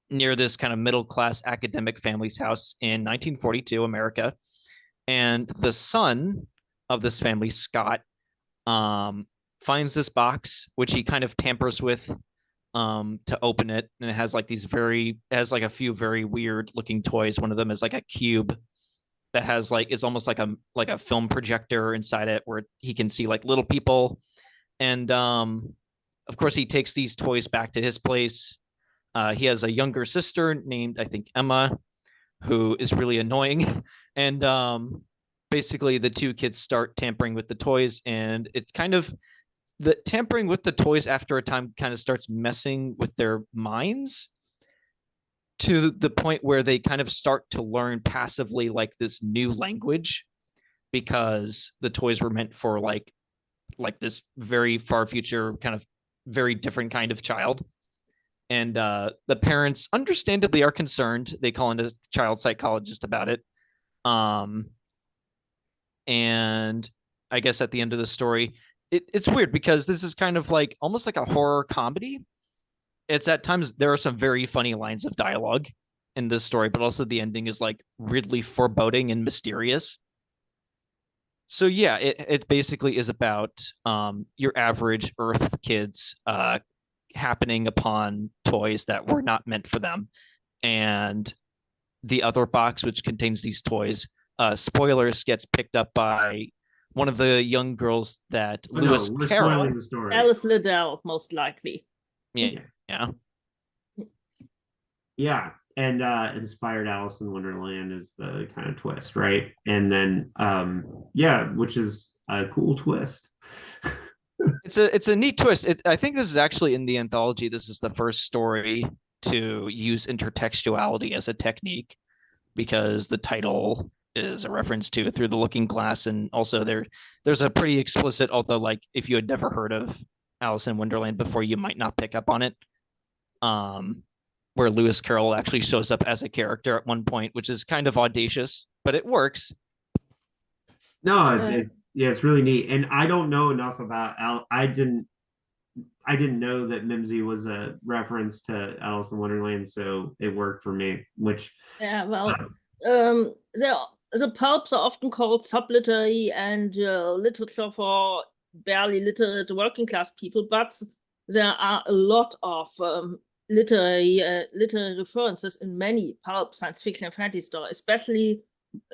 [SPEAKER 2] near this kind of middle class academic family's house in 1942 America, and the son of this family, Scott, finds this box which he kind of tampers with to open it, and it has like a few very weird looking toys. One of them is like a cube that has like, it's almost like a film projector inside it where he can see like little people. And of course, he takes these toys back to his place. He has a younger sister named, I think, Emma, who is really annoying. And basically, the 2 kids start tampering with the toys. And it's kind of the tampering with the toys after a time kind of starts messing with their minds to the point where they kind of start to learn passively like this new language because the toys were meant for like this very far future kind of very different kind of child. And the parents understandably are concerned. They call in a child psychologist about it. And I guess at the end of the story, it's weird because this is kind of like almost like a horror comedy. It's at times there are some very funny lines of dialogue in this story, but also the ending is like weirdly foreboding and mysterious. So yeah, it basically is about your average Earth kids happening upon toys that were not meant for them. And the other box, which contains these toys, spoilers, gets picked up by one of the young girls that Lewis Carroll.
[SPEAKER 3] Alice Liddell, most likely.
[SPEAKER 2] Yeah.
[SPEAKER 1] Yeah. And inspired Alice in Wonderland is the kind of twist, right? And then which is a cool twist.
[SPEAKER 2] It's a neat twist. I think this is actually in the anthology. This is the first story to use intertextuality as a technique because the title is a reference to Through the Looking Glass, and also there's a pretty explicit, although like if you had never heard of Alice in Wonderland before, you might not pick up on it. Where Lewis Carroll actually shows up as a character at one point, which is kind of audacious, but it works.
[SPEAKER 1] No, it's really neat. And I don't know enough about I didn't know that Mimsy was a reference to Alice in Wonderland, so it worked for me. Which
[SPEAKER 3] the pulps are often called subliterary and literature for barely literate working class people, but there are a lot of literary references in many pulp science fiction and fantasy stories, especially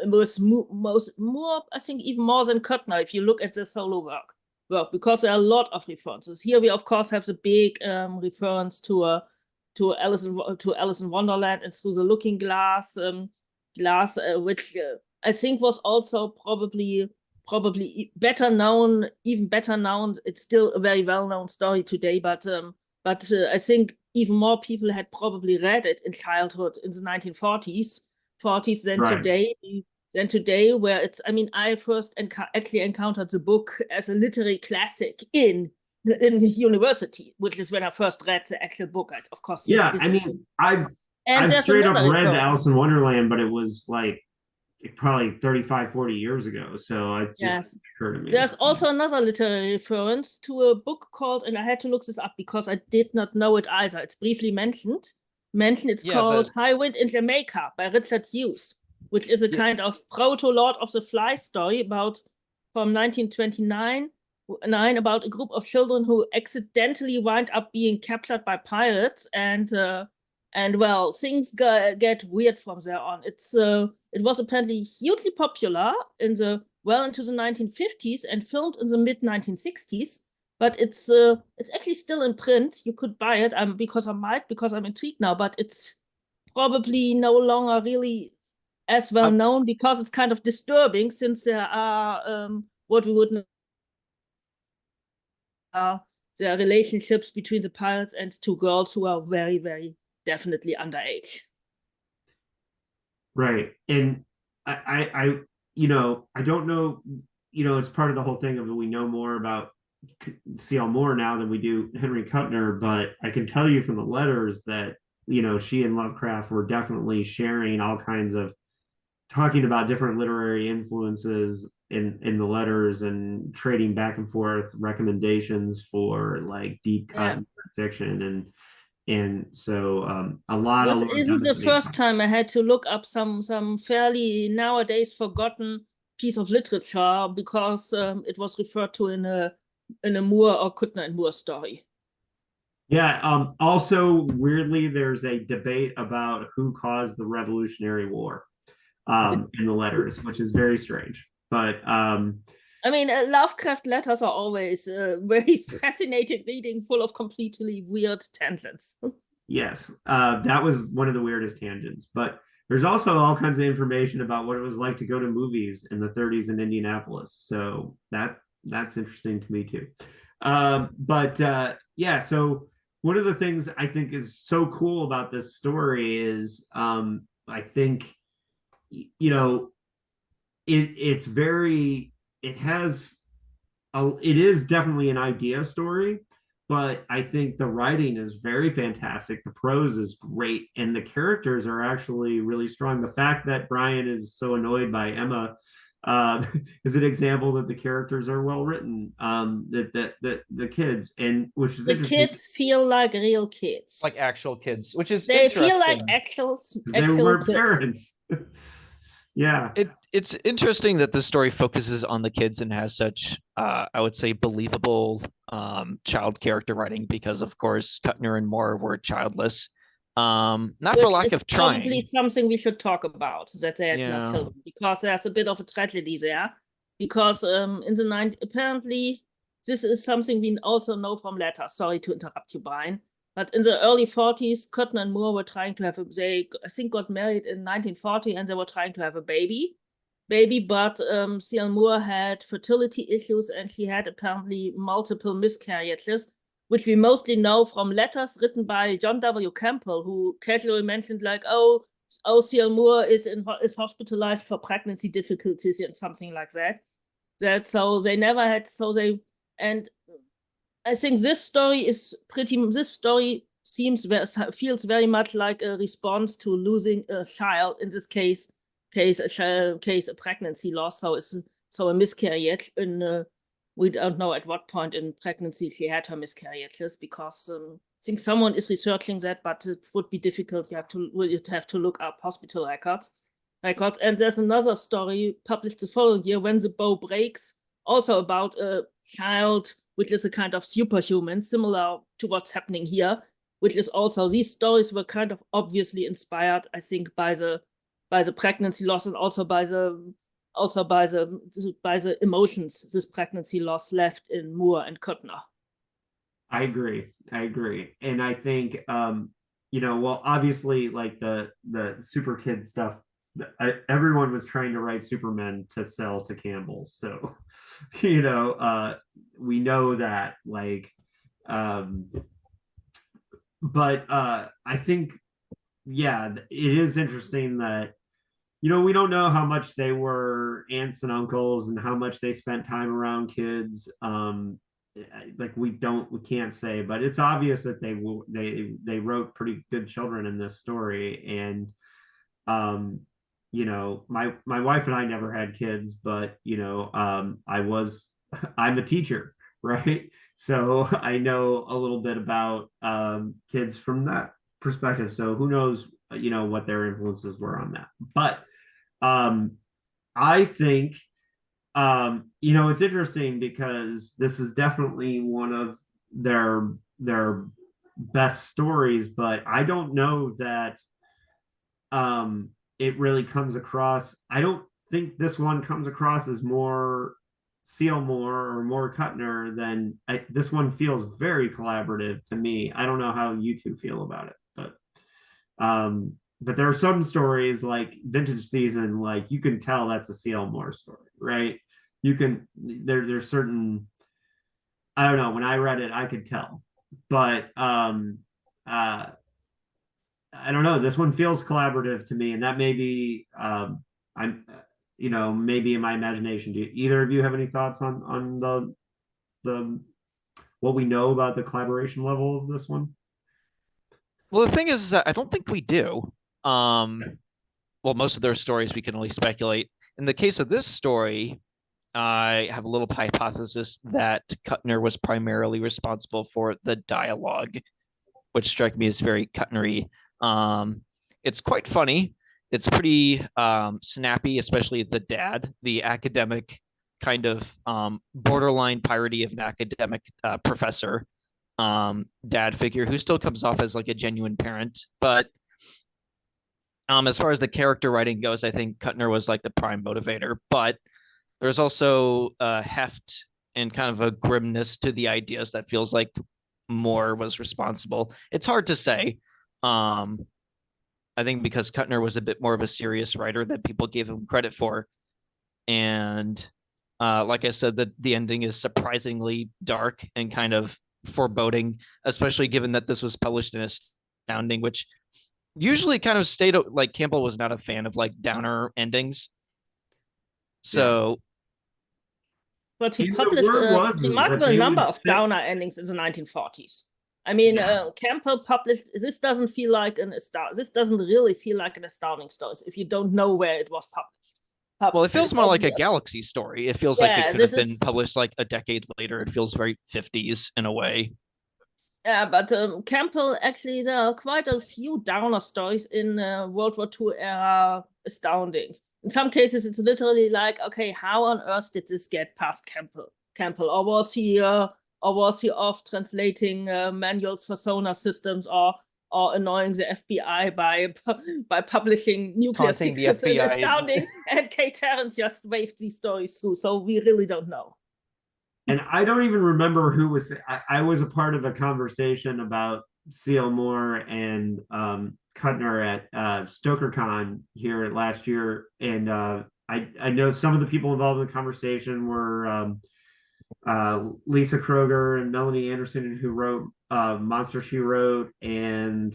[SPEAKER 3] with more, I think, even more than Kuttner, if you look at the solo work, because there are a lot of references. Here we, of course, have the big reference to Alice in Wonderland and Through the Looking Glass, which I think was also probably better known, even better known. It's still a very well-known story today, but I think even more people had probably read it in childhood in the 1940s than today, where it's, I mean, I first actually encountered the book as a literary classic in university, which is when I first read the actual book. Of course.
[SPEAKER 1] Yeah, I mean, I've straight up read Alice in Wonderland, but it was like probably 35, 40 years ago. So it just occurred to me.
[SPEAKER 3] There's also another literary reference to a book called, and I had to look this up because I did not know it either. It's briefly mentioned. It's called High Wind in Jamaica by Richard Hughes, which is a kind of proto-Lord of the Flies story from 1929 about a group of children who accidentally wind up being captured by pirates, and well, things get weird from there on. It was apparently hugely popular into the 1950s and filmed in the mid 1960s, but it's actually still in print. You could buy it. Because I'm intrigued now, but it's probably no longer really as well known because it's kind of disturbing since there are what we would know there are relationships between the pirates and two girls who are very, very definitely underage.
[SPEAKER 1] Right. And I I don't know, it's part of the whole thing of we know more about C.L. Moore now than we do Henry Kuttner, but I can tell you from the letters that, she and Lovecraft were definitely sharing all kinds of talking about different literary influences in the letters and trading back and forth recommendations for like deep cut fiction and so a lot
[SPEAKER 3] this
[SPEAKER 1] of
[SPEAKER 3] isn't the first time I had to look up some fairly nowadays forgotten piece of literature because it was referred to in a Moore or Kuttner and Moore story.
[SPEAKER 1] Yeah. Also, weirdly, there's a debate about who caused the Revolutionary War in the letters, which is very strange. But
[SPEAKER 3] I mean, Lovecraft letters are always very fascinating reading, full of completely weird tangents.
[SPEAKER 1] Yes, that was one of the weirdest tangents. But there's also all kinds of information about what it was like to go to movies in the 30s in Indianapolis. So that's interesting to me too. Yeah, so one of the things I think is so cool about this story is I think it's very it has it is definitely an idea story, but I think the writing is very fantastic. The prose is great, and the characters are actually really strong. The fact that Brian is so annoyed by Emma is an example that the characters are well written. That the kids, and which is
[SPEAKER 3] the kids feel like real kids,
[SPEAKER 2] like actual kids, which is
[SPEAKER 3] they feel like actual
[SPEAKER 1] they were parents. Yeah,
[SPEAKER 2] it's interesting that the story focuses on the kids and has such I would say believable child character writing because of course Kuttner and Moore were childless, not which for lack of trying.
[SPEAKER 3] Probably something we should talk about that they had no children because there's a bit of a tragedy there because in the 90s apparently this is something we also know from letters. Sorry to interrupt you, Brian. But in the early 40s, Kuttner and Moore were trying to have they, I think, got married in 1940, and they were trying to have a baby. But C.L. Moore had fertility issues, and she had apparently multiple miscarriages, which we mostly know from letters written by John W. Campbell, who casually mentioned like, oh, C.L. Moore is hospitalized for pregnancy difficulties and something like that. So they never had. And I think this story feels very much like a response to losing a child. In this case a pregnancy loss. So a miscarriage. We don't know at what point in pregnancy she had her miscarriages because I think someone is researching that, but it would be difficult. You'd have to look up hospital records. And there's another story published the following year, When the Bow Breaks, also about a child which is a kind of superhuman, similar to what's happening here, which is also, these stories were kind of obviously inspired, I think, by the pregnancy loss and also by the emotions this pregnancy loss left in Moore and Kuttner.
[SPEAKER 1] I agree. And I think, well, obviously, like the super kid stuff, everyone was trying to write Superman to sell to Campbell. So, we know that, like, but I think, yeah, it is interesting that, we don't know how much they were aunts and uncles and how much they spent time around kids. Like we can't say, but it's obvious that they wrote pretty good children in this story. And my wife and I never had kids, but I'm a teacher, right? So I know a little bit about kids from that perspective. So who knows, what their influences were on that. But I think it's interesting because this is definitely one of their best stories, but I don't know that it really comes across. I don't think this one comes across as more Seal more Kuttner, then this one feels very collaborative to me. I don't know how you two feel about it, but there are some stories like Vintage Season, like you can tell that's a Seal Moore story, right? You can there's certain, I don't know, when I read it I could tell, but I don't know. This one feels collaborative to me, and that may be I'm maybe in my imagination. Do either of you have any thoughts on the what we know about the collaboration level of this one?
[SPEAKER 2] Well, the thing is that I don't think we do. Well, most of their stories we can only speculate. In the case of this story, I have a little hypothesis that Kuttner was primarily responsible for the dialogue, which struck me as very Kuttnery. It's quite funny. It's pretty snappy, especially the dad, the academic kind of borderline parody of an academic professor dad figure who still comes off as like a genuine parent. But as far as the character writing goes, I think Kuttner was like the prime motivator. But there's also a heft and kind of a grimness to the ideas that feels like Moore was responsible. It's hard to say. I think because Kuttner was a bit more of a serious writer than people gave him credit for. And like I said, the ending is surprisingly dark and kind of foreboding, especially given that this was published in Astounding, which usually kind of stayed like Campbell was not a fan of like downer endings. So
[SPEAKER 3] but he
[SPEAKER 1] And the
[SPEAKER 3] published
[SPEAKER 1] word
[SPEAKER 3] a
[SPEAKER 1] was is that
[SPEAKER 3] remarkable
[SPEAKER 1] they
[SPEAKER 3] number
[SPEAKER 1] would
[SPEAKER 3] of
[SPEAKER 1] sit-
[SPEAKER 3] downer endings in the 1940s. I mean,
[SPEAKER 1] Yeah.
[SPEAKER 3] Campbell published this doesn't feel like this doesn't really feel like an Astounding story if you don't know where it was published.
[SPEAKER 2] well, it feels
[SPEAKER 3] It's
[SPEAKER 2] more like a
[SPEAKER 3] obvious.
[SPEAKER 2] Galaxy story. It feels like
[SPEAKER 3] Yeah,
[SPEAKER 2] it could
[SPEAKER 3] this
[SPEAKER 2] have been
[SPEAKER 3] is
[SPEAKER 2] published like a decade later. It feels very 50s in a way.
[SPEAKER 3] yeah, but Campbell actually there are quite a few downer stories in World War II era Astounding. In some cases, it's literally like, okay, how on earth did this get past Campbell, or was he off translating manuals for sonar systems, or annoying the FBI by publishing nuclear
[SPEAKER 2] Taunting the
[SPEAKER 3] secrets in
[SPEAKER 2] FBI.
[SPEAKER 3] Astounding, and Kay Tarrant just waved these stories through. So we really don't know.
[SPEAKER 1] And I don't even remember who was. I was a part of a conversation about Seal Moore and Kuttner at StokerCon here last year, and I know some of the people involved in the conversation were Lisa Kroger and Melanie Anderson, who wrote Monster She Wrote, and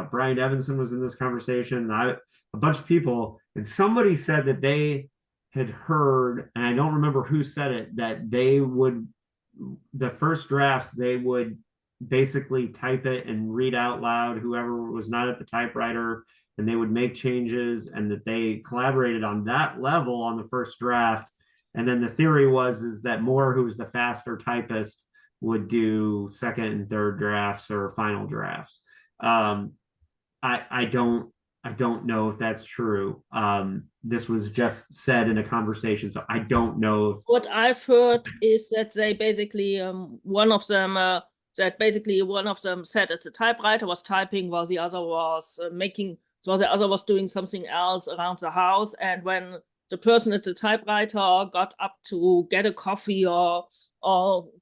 [SPEAKER 1] Brian Evanson was in this conversation. A bunch of people, and somebody said that they had heard, and I don't remember who said it, that the first drafts, they would basically type it and read out loud, whoever was not at the typewriter, and they would make changes, and that they collaborated on that level on the first draft. And then the theory is that Moore, who was the faster typist, would do second and third drafts or final drafts. I don't know if that's true. This was just said in a conversation, so I don't know if.
[SPEAKER 3] What I've heard is that they basically one of them said at the typewriter was typing while the other was doing something else around the house, and when the person at the typewriter got up to get a coffee or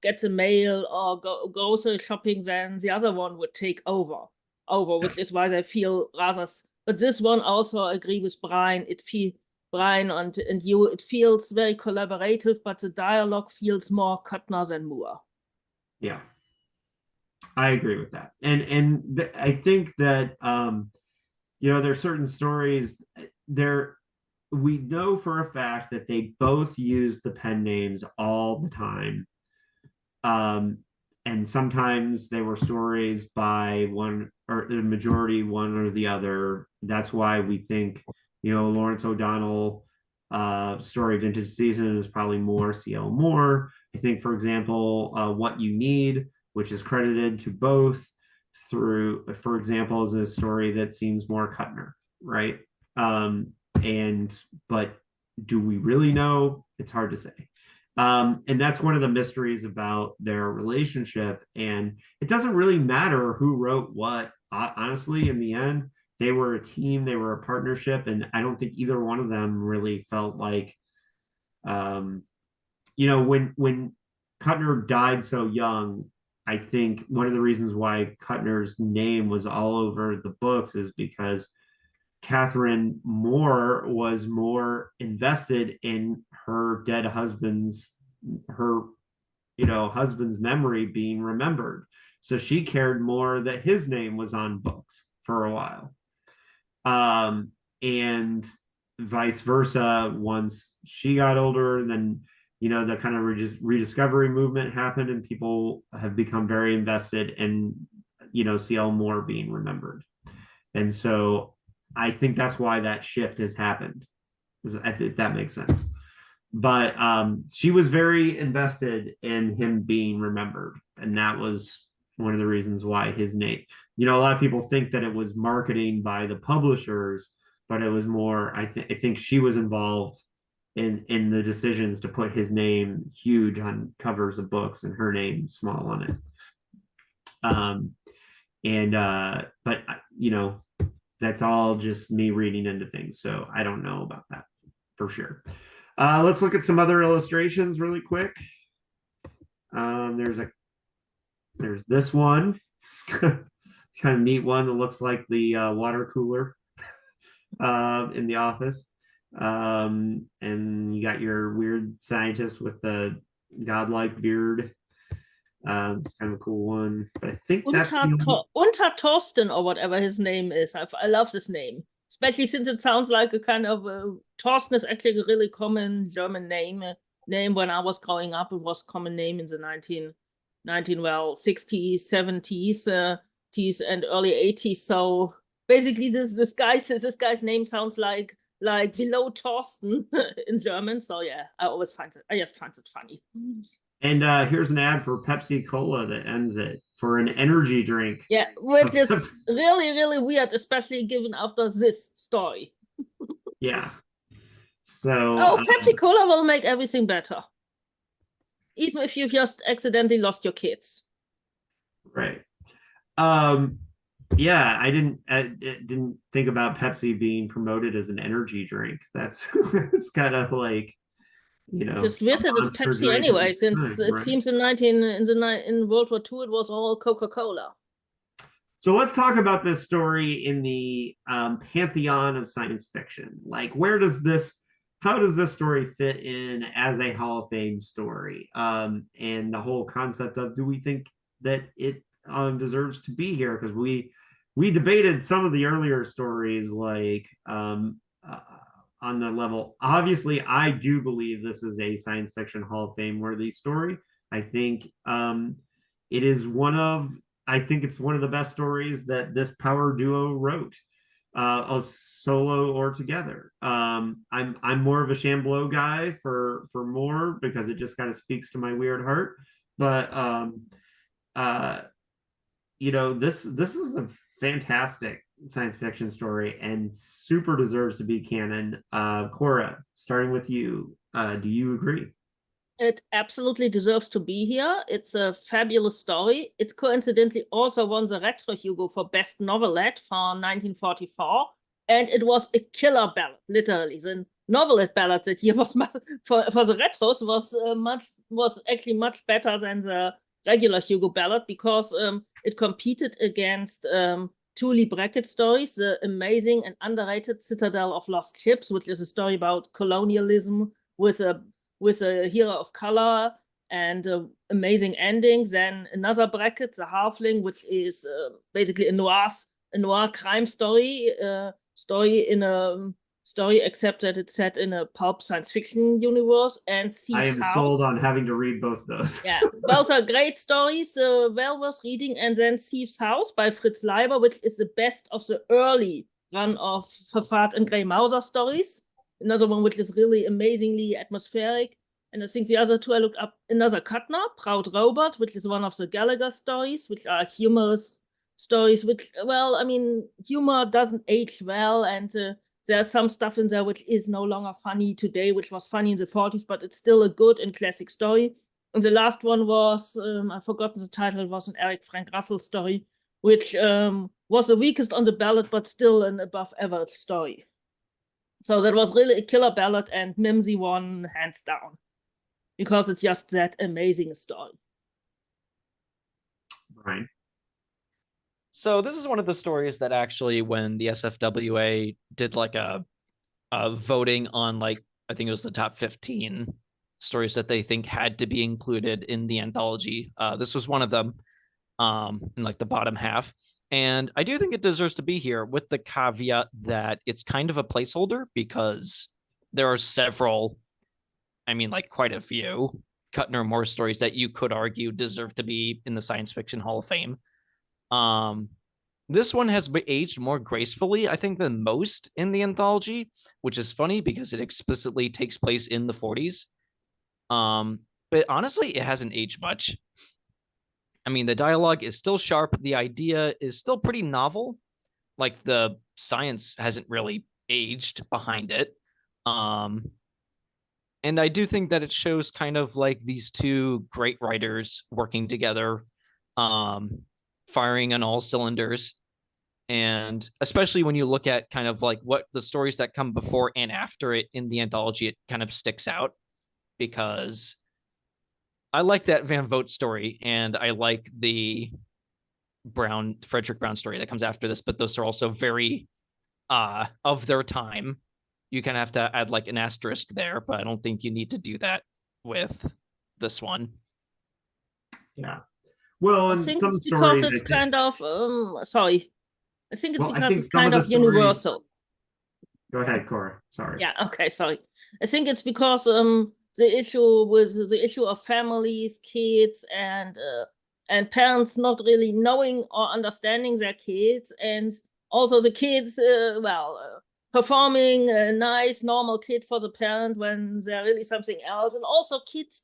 [SPEAKER 3] get the mail or go grocery shopping, then the other one would take over, which is why they feel rather. But this one also agree with Brian. Brian and you, it feels very collaborative, but the dialogue feels more Kuttner than Moore.
[SPEAKER 1] Yeah, I agree with that, and I think that there's certain stories there. We know for a fact that they both use the pen names all the time. And sometimes they were stories by one, or the majority one or the other. That's why we think, Lawrence O'Donnell story Vintage Season is probably more C.L. Moore. I think, for example, What You Need, which is credited to both through, for example, is a story that seems more Kuttner, right? But do we really know? It's hard to say. And that's one of the mysteries about their relationship. And it doesn't really matter who wrote what. Honestly, in the end, they were a team, they were a partnership, and I don't think either one of them really felt like when Kuttner died so young, I think one of the reasons why Kuttner's name was all over the books is because Catherine Moore was more invested in her dead husband's memory being remembered. So she cared more that his name was on books for a while. And vice versa, once she got older, then the kind of rediscovery movement happened, and people have become very invested in CL Moore being remembered. And so I think that's why that shift has happened. I think that makes sense. But she was very invested in him being remembered, and that was one of the reasons why his name. A lot of people think that it was marketing by the publishers, but it was more. I think she was involved in the decisions to put his name huge on covers of books and her name small on it. But that's all just me reading into things, so I don't know about that for sure. Let's look at some other illustrations really quick. There's this one. It's kind of neat one that looks like the water cooler in the office. And you got your weird scientist with the godlike beard. It's kind of a cool one, but I think that's
[SPEAKER 3] Unter Thorsten, or whatever his name is. I love this name, especially since it sounds like a kind of Thorsten is actually a really common German name. When I was growing up, it was a common name in the 60s, 70s, and early 80s. So basically, this guy's name sounds like below Thorsten in German. So yeah, I just find it funny.
[SPEAKER 1] And here's an ad for Pepsi Cola that ends it for an energy drink.
[SPEAKER 3] Yeah, which is really, really weird, especially given after this story.
[SPEAKER 1] Yeah. So.
[SPEAKER 3] Pepsi Cola will make everything better, even if you just accidentally lost your kids.
[SPEAKER 1] Right. Yeah, I didn't think about Pepsi being promoted as an energy drink. That's it's kind of like.
[SPEAKER 3] Just weird that it's Pepsi anyway, since it seems in World War II it was all Coca-Cola.
[SPEAKER 1] So let's talk about this story in the pantheon of science fiction. Like, how does this story fit in as a Hall of Fame story? And the whole concept of, do we think that it deserves to be here? Because we debated some of the earlier stories, like on the level. Obviously, I do believe this is a science fiction Hall of Fame worthy story. I think it's one of the best stories that this power duo wrote, solo or together. I'm more of a Shambleau guy for Moore, because it just kind of speaks to my weird heart. But this is a fantastic science fiction story and super deserves to be canon. Cora, starting with you, do you agree?
[SPEAKER 3] It absolutely deserves to be here. It's a fabulous story. It coincidentally also won the Retro Hugo for Best Novelette for 1944, and it was a killer ballad, literally. The novelette ballad that year was for the retros was actually much better than the regular Hugo ballad, because it competed against two Lee Brackett stories, the amazing and underrated Citadel of Lost Ships, which is a story about colonialism with a hero of color and amazing endings. Then another bracket, The Halfling, which is basically a noir crime story, except that it's set in a pulp science fiction universe. And Thieves'
[SPEAKER 1] I am
[SPEAKER 3] House.
[SPEAKER 1] sold on having to read both those.
[SPEAKER 3] Yeah, both are great stories, well worth reading. And then Thieves' House by Fritz Leiber, which is the best of the early run of Verfahrt and Grey Mauser stories. Another one which is really amazingly atmospheric. And I think the other two I looked up, another Kuttner, Proud Robot, which is one of the Gallagher stories, which are humorous stories, which, well, I mean, humor doesn't age well, and there's some stuff in there which is no longer funny today, which was funny in the 40s, but it's still a good and classic story. And the last one was, I've forgotten the title, it was an Eric Frank Russell story, which was the weakest on the ballot, but still an above average story. So that was really a killer ballad, and Mimsy won hands down. because it's just that amazing story.
[SPEAKER 1] Right.
[SPEAKER 2] So this is one of the stories that actually, when the SFWA did like a voting on, like, I think it was the top 15 stories that they think had to be included in the anthology. This was one of them, in like the bottom half. And I do think it deserves to be here, with the caveat that it's kind of a placeholder, because there are several, I mean, like quite a few Kuttner Moore stories that you could argue deserve to be in the Science Fiction Hall of Fame. This one has aged more gracefully, I think, than most in the anthology, which is funny because it explicitly takes place in the 40s. But honestly, it hasn't aged much. I mean, the dialogue is still sharp. The idea is still pretty novel. Like, the science hasn't really aged behind it. And I do think that it shows kind of like these two great writers working together, firing on all cylinders. And especially when you look at kind of like what the stories that come before and after it in the anthology, it kind of sticks out, because I like that Van Vogt story, and I like the Frederick Brown story that comes after this, but those are also very of their time. You kind of have to add like an asterisk there, but I don't think you need to do that with this one.
[SPEAKER 1] Yeah. Well,
[SPEAKER 3] I
[SPEAKER 1] and
[SPEAKER 3] think
[SPEAKER 1] some
[SPEAKER 3] it's because
[SPEAKER 1] stories,
[SPEAKER 3] it's kind of sorry. I think it's because it's kind of universal.
[SPEAKER 1] Go ahead, Cora. Sorry.
[SPEAKER 3] Yeah, okay, sorry. I think it's because the issue of families, kids, and parents not really knowing or understanding their kids, and also the kids performing a nice normal kid for the parent when they're really something else, and also kids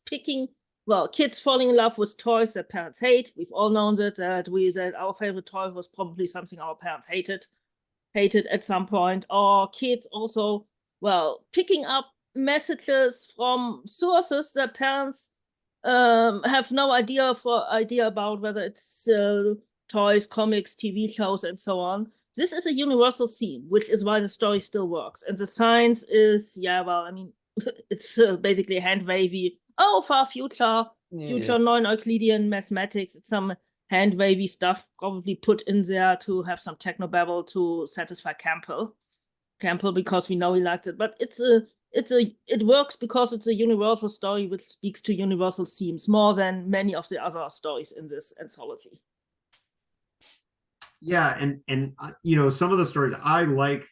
[SPEAKER 3] falling in love with toys that parents hate. We've all known that our favorite toy was probably something our parents hated at some point, or kids also picking up messages from sources that parents have no idea about, whether it's toys, comics, TV shows, and so on. This is a universal theme, which is why the story still works. And the science is, it's basically hand wavy. Oh, far future non-Euclidean mathematics. It's some hand wavy stuff probably put in there to have some technobabble to satisfy Campbell, because we know he liked it. But it works because it's a universal story which speaks to universal themes more than many of the other stories in this anthology.
[SPEAKER 1] Yeah, and some of the stories I like,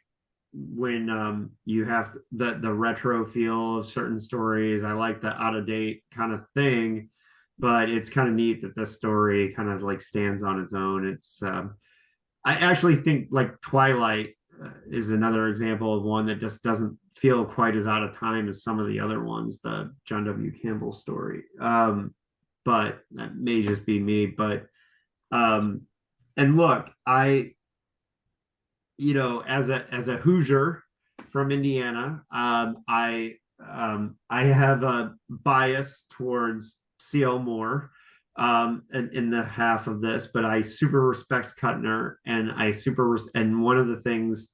[SPEAKER 1] when you have the retro feel of certain stories. I like the out of date kind of thing, but it's kind of neat that this story kind of like stands on its own. It's I actually think like Twilight is another example of one that just doesn't feel quite as out of time as some of the other ones, the John W. Campbell story. But that may just be me. But and look, as a Hoosier from Indiana, I have a bias towards C.L. Moore in the half of this, but I super respect Kuttner, and and one of the things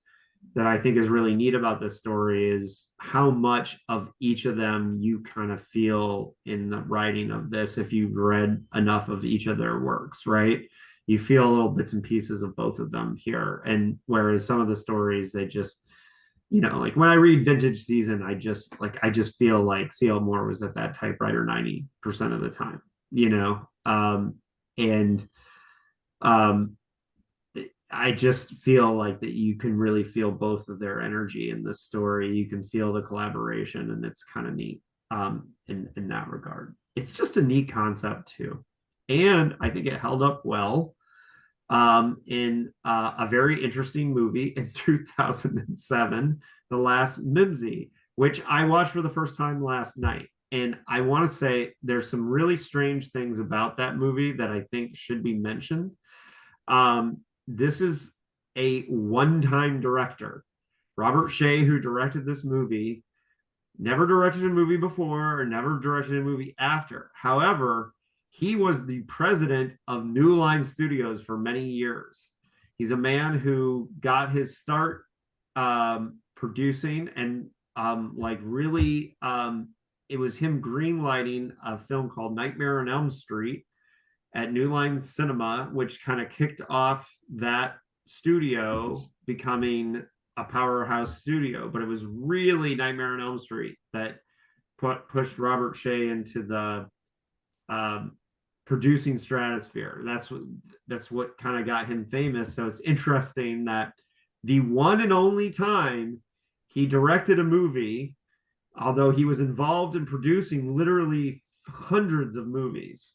[SPEAKER 1] that I think is really neat about this story is how much of each of them you kind of feel in the writing of this if you've read enough of each of their works, right? You feel little bits and pieces of both of them here. And whereas some of the stories, they just, like when I read Vintage Season, I just feel like C.L. Moore was at that typewriter 90% of the time, and I just feel like that you can really feel both of their energy in this story. You can feel the collaboration, and it's kind of neat in that regard. It's just a neat concept too. And I think it held up well in a very interesting movie in 2007, The Last Mimsy, which I watched for the first time last night. And I want to say there's some really strange things about that movie that I think should be mentioned. This is a one-time director. Robert Shea, who directed this movie, never directed a movie before or never directed a movie after. However, he was the president of New Line Studios for many years. He's a man who got his start producing and really it was him greenlighting a film called Nightmare on Elm Street at New Line Cinema, which kind of kicked off that studio becoming a powerhouse studio. But it was really Nightmare on Elm Street that pushed Robert Shea into the producing stratosphere. That's what kind of got him famous. So it's interesting that the one and only time he directed a movie, although he was involved in producing literally hundreds of movies,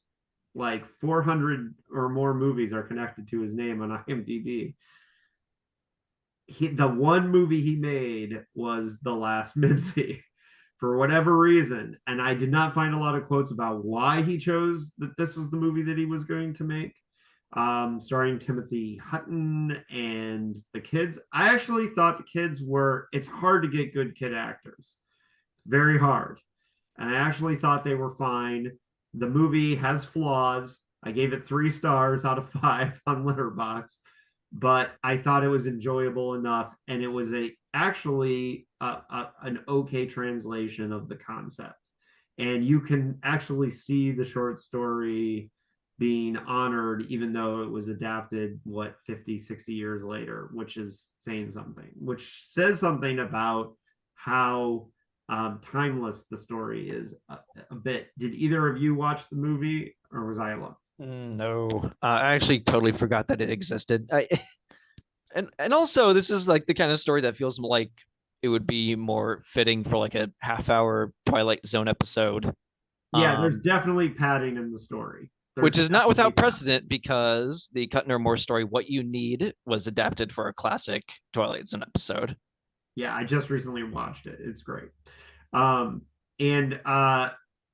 [SPEAKER 1] like 400 or more movies are connected to his name on IMDb. The one movie he made was The Last Mimsy for whatever reason. And I did not find a lot of quotes about why he chose that this was the movie that he was going to make. Starring Timothy Hutton and the kids. I actually thought the kids it's hard to get good kid actors. It's very hard. And I actually thought they were fine. The movie has flaws. I gave it 3 stars out of 5 on Letterboxd, but I thought it was enjoyable enough, and it was actually an okay translation of the concept. And you can actually see the short story being honored, even though it was adapted 50, 60 years later, which is saying something, which says something about how timeless the story is a bit. Did either of you watch the movie, or was I alone?
[SPEAKER 2] No, I actually totally forgot that it existed. And also, this is like the kind of story that feels like it would be more fitting for like a half-hour Twilight Zone episode.
[SPEAKER 1] Yeah, there's definitely padding in the story.
[SPEAKER 2] Which is not without precedent, because the Kuttner Moore story, What You Need, was adapted for a classic Twilight Zone episode.
[SPEAKER 1] Yeah, I just recently watched it. It's great.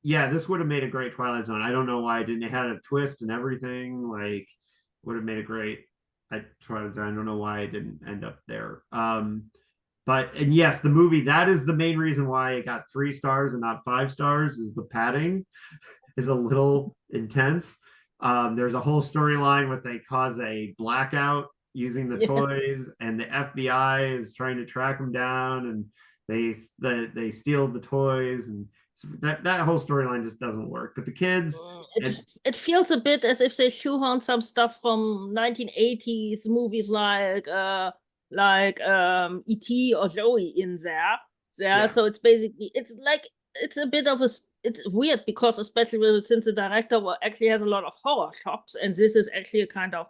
[SPEAKER 1] Yeah, this would have made a great Twilight Zone. I don't know why it didn't. It had a twist and everything. Like, would have made a great Twilight Zone. I don't know why it didn't end up there. And yes, the movie, that is the main reason why it got 3 stars and not 5 stars, is the padding is a little intense. There's a whole storyline where they cause a blackout using the toys, and the FBI is trying to track them down, and they steal the toys, and that whole storyline just doesn't work. But the kids,
[SPEAKER 3] it feels a bit as if they shoehorn some stuff from 1980s movies like E.T. or Joey in there. Yeah. So it's basically, it's a bit of it's weird, because especially since the director actually has a lot of horror chops, and this is actually a kind of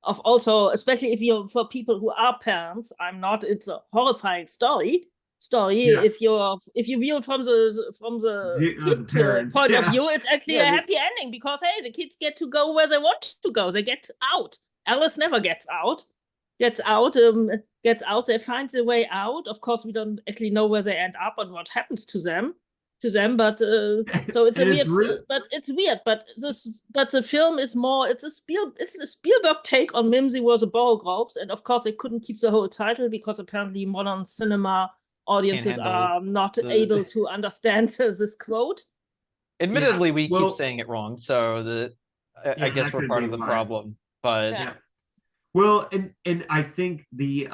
[SPEAKER 3] also, especially if you're, for people who are parents, I'm not, it's a horrifying story. Yeah. If you view it from the kid point of view, it's actually a happy ending, because hey, the kids get to go where they want to go. They get out. Alice never gets out. They find their way out. Of course, we don't actually know where they end up and what happens to them. But so it's it's weird. But the film is more. It's a Spielberg take on Mimsy Were the Borogoves, and of course they couldn't keep the whole title, because apparently modern cinema audiences are not able to understand this quote.
[SPEAKER 2] Admittedly, we keep saying it wrong, so I guess we're part of the problem. But
[SPEAKER 1] well, and I think the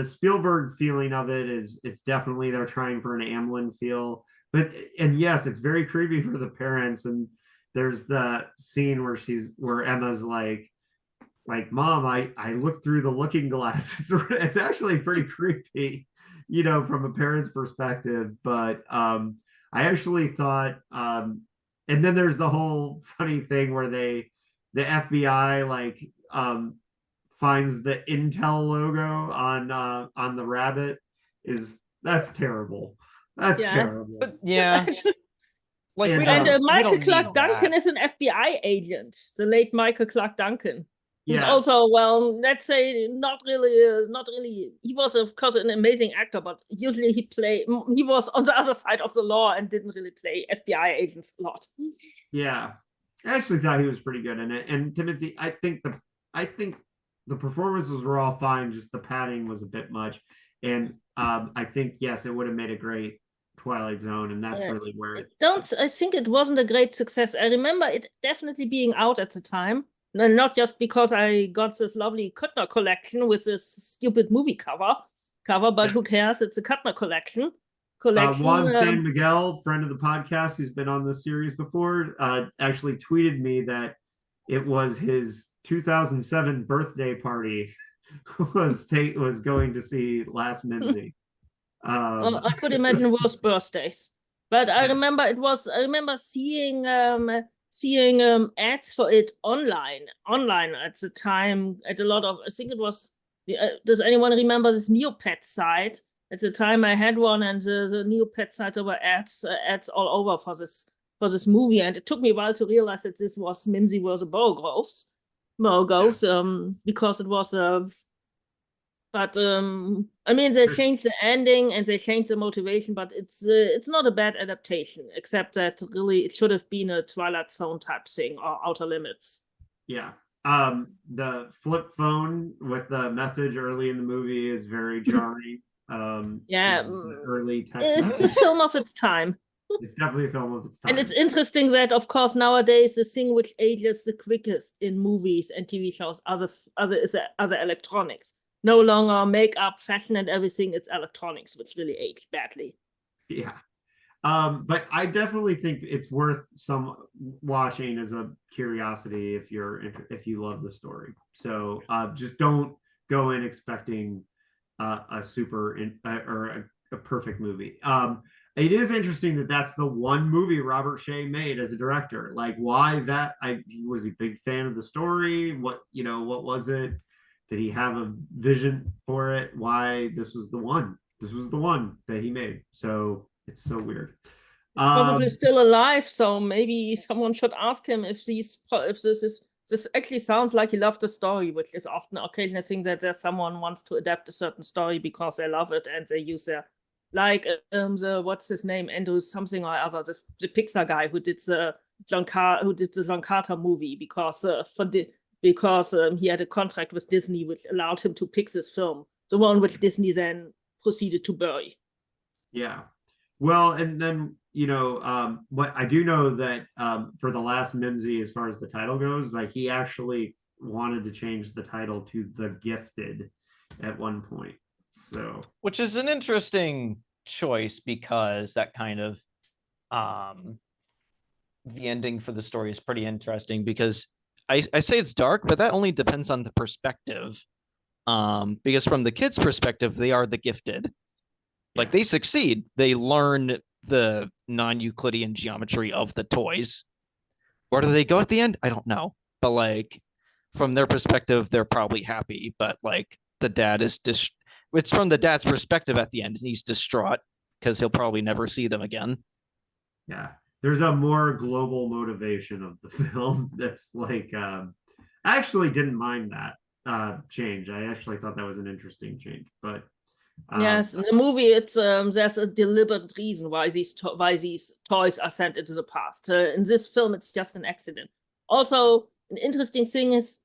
[SPEAKER 1] Spielberg feeling of it is, it's definitely, they're trying for an Amblin feel, and yes, it's very creepy for the parents. And there's the scene where Emma's like, Mom, I looked through the looking glass. It's actually pretty creepy, from a parent's perspective. But I actually thought, and then there's the whole funny thing where the FBI finds the Intel logo on the rabbit. That's terrible. That's terrible.
[SPEAKER 2] But yeah.
[SPEAKER 3] Michael Clark Duncan is an FBI agent. The late Michael Clark Duncan. Who's also, well, let's say not really. He was, of course, an amazing actor, but usually he was on the other side of the law and didn't really play FBI agents a lot.
[SPEAKER 1] Yeah, I actually thought he was pretty good in it. And Timothy, I think the performances were all fine. Just the padding was a bit much. And I think, yes, it would have made a great Twilight Zone, and that's really where
[SPEAKER 3] I think it wasn't a great success. I remember it definitely being out at the time. And not just because I got this lovely Kuttner collection with this stupid movie cover, but who cares? It's a Kuttner collection. collection.
[SPEAKER 1] Juan San Miguel, friend of the podcast, who's been on this series before, actually tweeted me that it was his 2007 birthday party was going to see Last Mimsy.
[SPEAKER 3] I could imagine worse birthdays, but I remember seeing ads for it online at the time at a lot of, I think it was, does anyone remember this Neopet site? At the time I had one, and the Neopet site, there were ads all over for this movie, and it took me a while to realize that this was Mimsy Were the Borogoves, because it was but I mean, they changed the ending and they changed the motivation, but it's not a bad adaptation, except that really it should have been a Twilight Zone type thing or Outer Limits.
[SPEAKER 1] Yeah. The flip phone with the message early in the movie is very jarring.
[SPEAKER 3] Yeah,
[SPEAKER 1] early text.
[SPEAKER 3] It's a film of its time.
[SPEAKER 1] It's definitely a film of its time.
[SPEAKER 3] And it's interesting that, of course, nowadays the thing which ages the quickest in movies and TV shows is other electronics. No longer makeup, fashion, and everything. It's electronics, which really aged badly.
[SPEAKER 1] Yeah. But I definitely think it's worth some watching as a curiosity if you love the story. So just don't go in expecting a perfect movie. It is interesting that that's the one movie Robert Shea made as a director. Like, why that? Was a big fan of the story. What was it? Did he have a vision for it? Why this was the one? This was the one that he made. So it's so weird.
[SPEAKER 3] Probably still alive, so maybe someone should ask him if this actually sounds like he loved the story, which is often occasionally a thing that there's someone wants to adapt a certain story because they love it and they use their, like what's his name, Andrew something or other, the Pixar guy who did the John Carter movie because he had a contract with Disney which allowed him to pick this film, the one which Disney then proceeded to bury.
[SPEAKER 1] Yeah. Well, and then, what I do know that for the last Mimsy, as far as the title goes, like he actually wanted to change the title to The Gifted at one point. So,
[SPEAKER 2] which is an interesting choice because that kind of the ending for the story is pretty interesting because I say it's dark, but that only depends on the perspective. Because from the kids' perspective, they are the gifted. Like they succeed. They learn the non-Euclidean geometry of the toys. Where do they go at the end? I don't know. But like from their perspective, they're probably happy. But like the dad is it's from the dad's perspective at the end, and he's distraught because he'll probably never see them again.
[SPEAKER 1] Yeah. There's a more global motivation of the film that's like I actually didn't mind that change. I actually thought that was an interesting change, but
[SPEAKER 3] yes, in the movie it's there's a deliberate reason why these toys are sent into the past. In this film it's just an accident. Also, an interesting thing is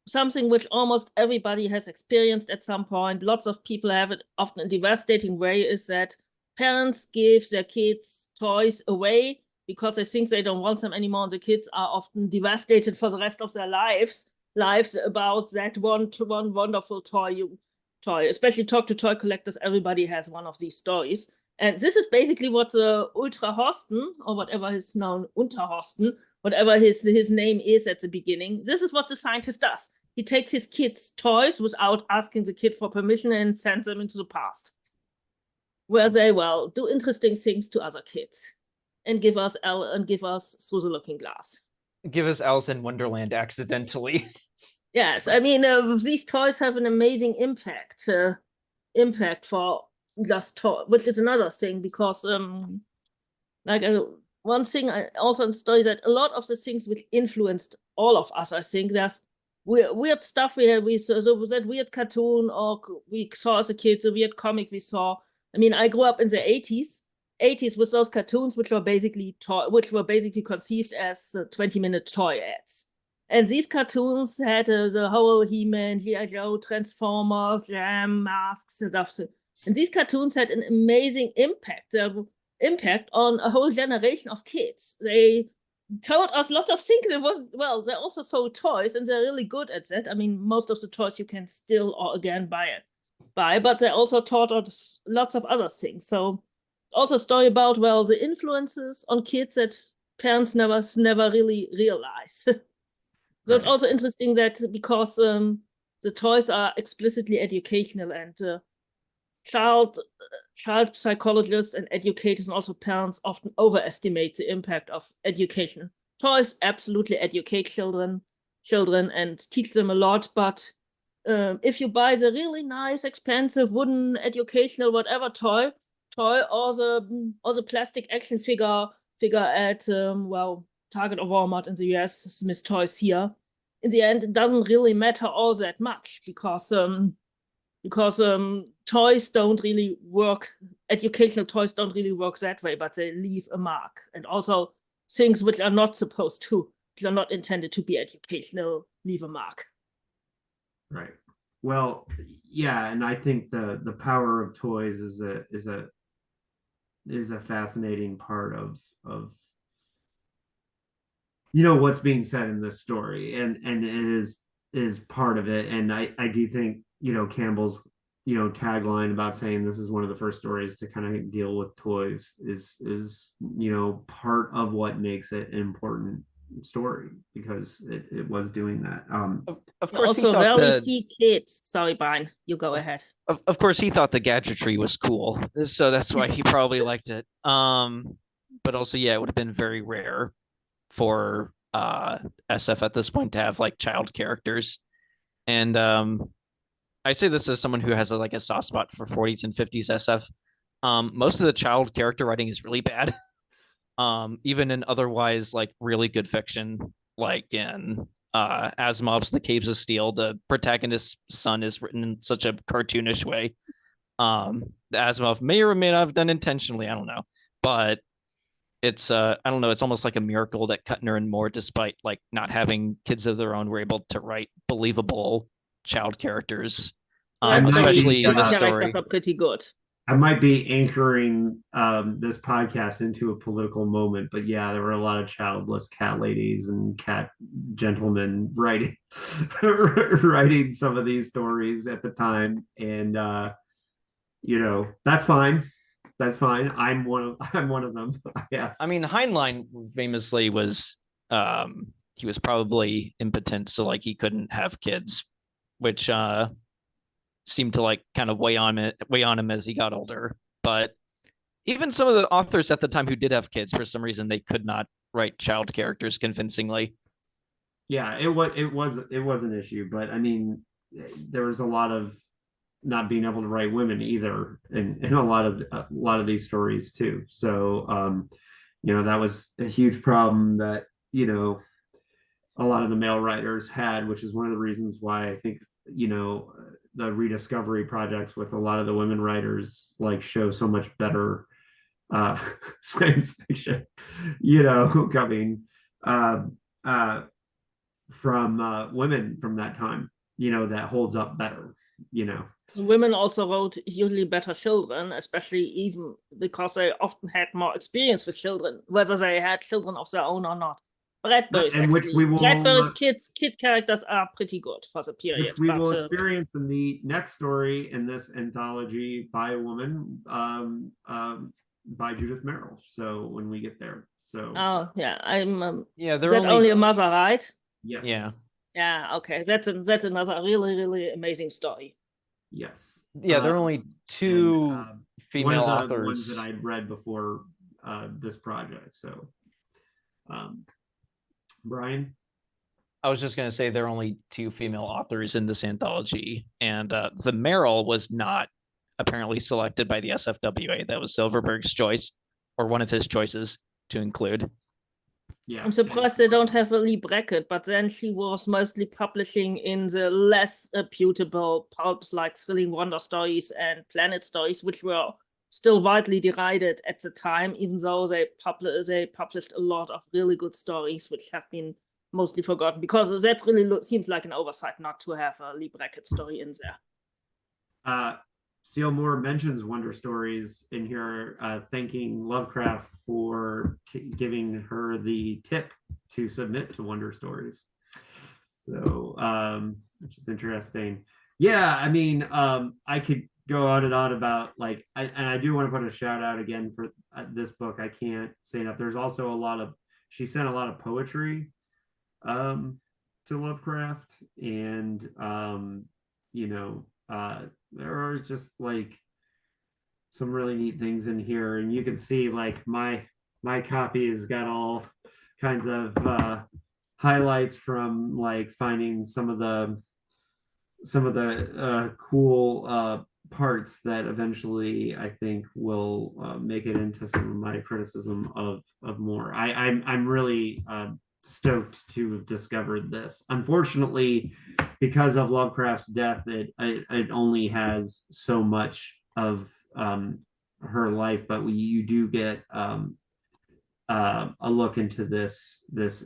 [SPEAKER 3] something which almost everybody has experienced at some point, lots of people have it often in a devastating way, is that parents give their kids toys away because they think they don't want them anymore, and the kids are often devastated for the rest of their lives about that one wonderful toy. Especially talk to toy collectors, everybody has one of these stories. And this is basically what the Ultra Horsten, or whatever his known Unterhorsten, whatever his name is at the beginning, this is what the scientist does. He takes his kids' toys without asking the kid for permission and sends them into the past, where they do interesting things to other kids and give us Through the Looking Glass.
[SPEAKER 2] Give us Alice in Wonderland accidentally.
[SPEAKER 3] Yes, I mean, these toys have an amazing impact for just toy, which is another thing because, one thing also in the story is that a lot of the things which influenced all of us, I think, there's weird stuff we saw, that weird cartoon or we saw as a kid, the weird comic we saw. I mean, I grew up in the 80s with those cartoons which were basically conceived as 20-minute toy ads. And these cartoons had the whole He-Man, G.I. Joe, Transformers, Jam, masks, and stuff. And these cartoons had an amazing impact on a whole generation of kids. They told us lots of things. They also sold toys, and they're really good at that. I mean, most of the toys you can still or again buy, but they also taught us lots of other things. So Also a story about, well, the influences on kids that parents never really realize. So it's also interesting that because the toys are explicitly educational, and child psychologists and educators and also parents often overestimate the impact of education. Toys absolutely educate children and teach them a lot, but if you buy the really nice, expensive wooden educational whatever toy or the plastic action figure at well, Target or Walmart in the US, Smith Toys here, in the end it doesn't really matter all that much because toys don't really work, educational toys don't really work that way, but they leave a mark. And also things which are not supposed to, which are not intended to be educational, leave a mark.
[SPEAKER 1] Right. Well, yeah, and I think the power of toys is a fascinating part of what's being said in this story, and it is part of it. And I do think Campbell's tagline about saying this is one of the first stories to kind of deal with toys is part of what makes it an important story, because it was doing that.
[SPEAKER 2] Of course,
[SPEAKER 3] also rarely see kids. Sorry, Brian, you go ahead.
[SPEAKER 2] Of course, he thought the gadgetry was cool, so that's why he probably liked it. But also, yeah, it would have been very rare for SF at this point to have like child characters. And I say this as someone who has a soft spot for 40s and 50s SF. Most of the child character writing is really bad. Even in otherwise like really good fiction, like in Asimov's The Caves of Steel, the protagonist's son is written in such a cartoonish way. Asimov may or may not have done intentionally, I don't know, but it's I don't know, it's almost like a miracle that Kuttner and Moore, despite like not having kids of their own, were able to write believable child characters, especially in this story.
[SPEAKER 3] Characters are pretty good.
[SPEAKER 1] I might be anchoring this podcast into a political moment, but yeah, there were a lot of childless cat ladies and cat gentlemen writing some of these stories at the time, and that's fine. That's fine. I'm one of them. Yeah.
[SPEAKER 2] I mean, Heinlein famously was he was probably impotent, so like he couldn't have kids, which seemed to like kind of weigh on him as he got older. But even some of the authors at the time who did have kids, for some reason they could not write child characters convincingly.
[SPEAKER 1] Yeah, it was an issue, but I mean, there was a lot of not being able to write women either in a lot of these stories too. So that was a huge problem that a lot of the male writers had, which is one of the reasons why I think the rediscovery projects with a lot of the women writers like show so much better science fiction coming from women from that time, that holds up better.
[SPEAKER 3] Women also wrote usually better children, especially even because they often had more experience with children, whether they had children of their own or not. Bradbury's kid characters are pretty good for the period.
[SPEAKER 1] Which we will experience in the next story in this anthology by a woman, by Judith Merrill. So when we get there,
[SPEAKER 3] oh yeah, I'm
[SPEAKER 2] they're
[SPEAKER 3] only a mother, right?
[SPEAKER 1] Yes.
[SPEAKER 3] Yeah. Okay, that's another really amazing story.
[SPEAKER 1] Yes.
[SPEAKER 2] Yeah, there are only two female authors.
[SPEAKER 1] The ones that I'd read before this project. So, Brian?
[SPEAKER 2] I was just going to say there are only two female authors in this anthology, and the Merrill was not apparently selected by the SFWA. That was Silverberg's choice, or one of his choices to include.
[SPEAKER 3] Yeah, I'm surprised they don't have a Lee Brackett, but then she was mostly publishing in the less reputable pulps like Thrilling Wonder Stories and Planet Stories, which were still widely derided at the time, even though they published a lot of really good stories, which have been mostly forgotten, because that really seems like an oversight not to have a Lee Brackett story in there.
[SPEAKER 1] C.L. Moore mentions Wonder Stories in here, thanking Lovecraft for giving her the tip to submit to Wonder Stories. So, which is interesting. Yeah, I mean, I could go on and on about like, and I do want to put a shout out again for this book. I can't say enough. There's also a lot of, she sent a lot of poetry to Lovecraft, and there are just like some really neat things in here, and you can see like my copy has got all kinds of highlights from like finding some of the cool parts that eventually I think will make it into some of my criticism of more. I'm really stoked to have discovered this. Unfortunately, because of Lovecraft's death, it only has so much of her life, but you do get a look into this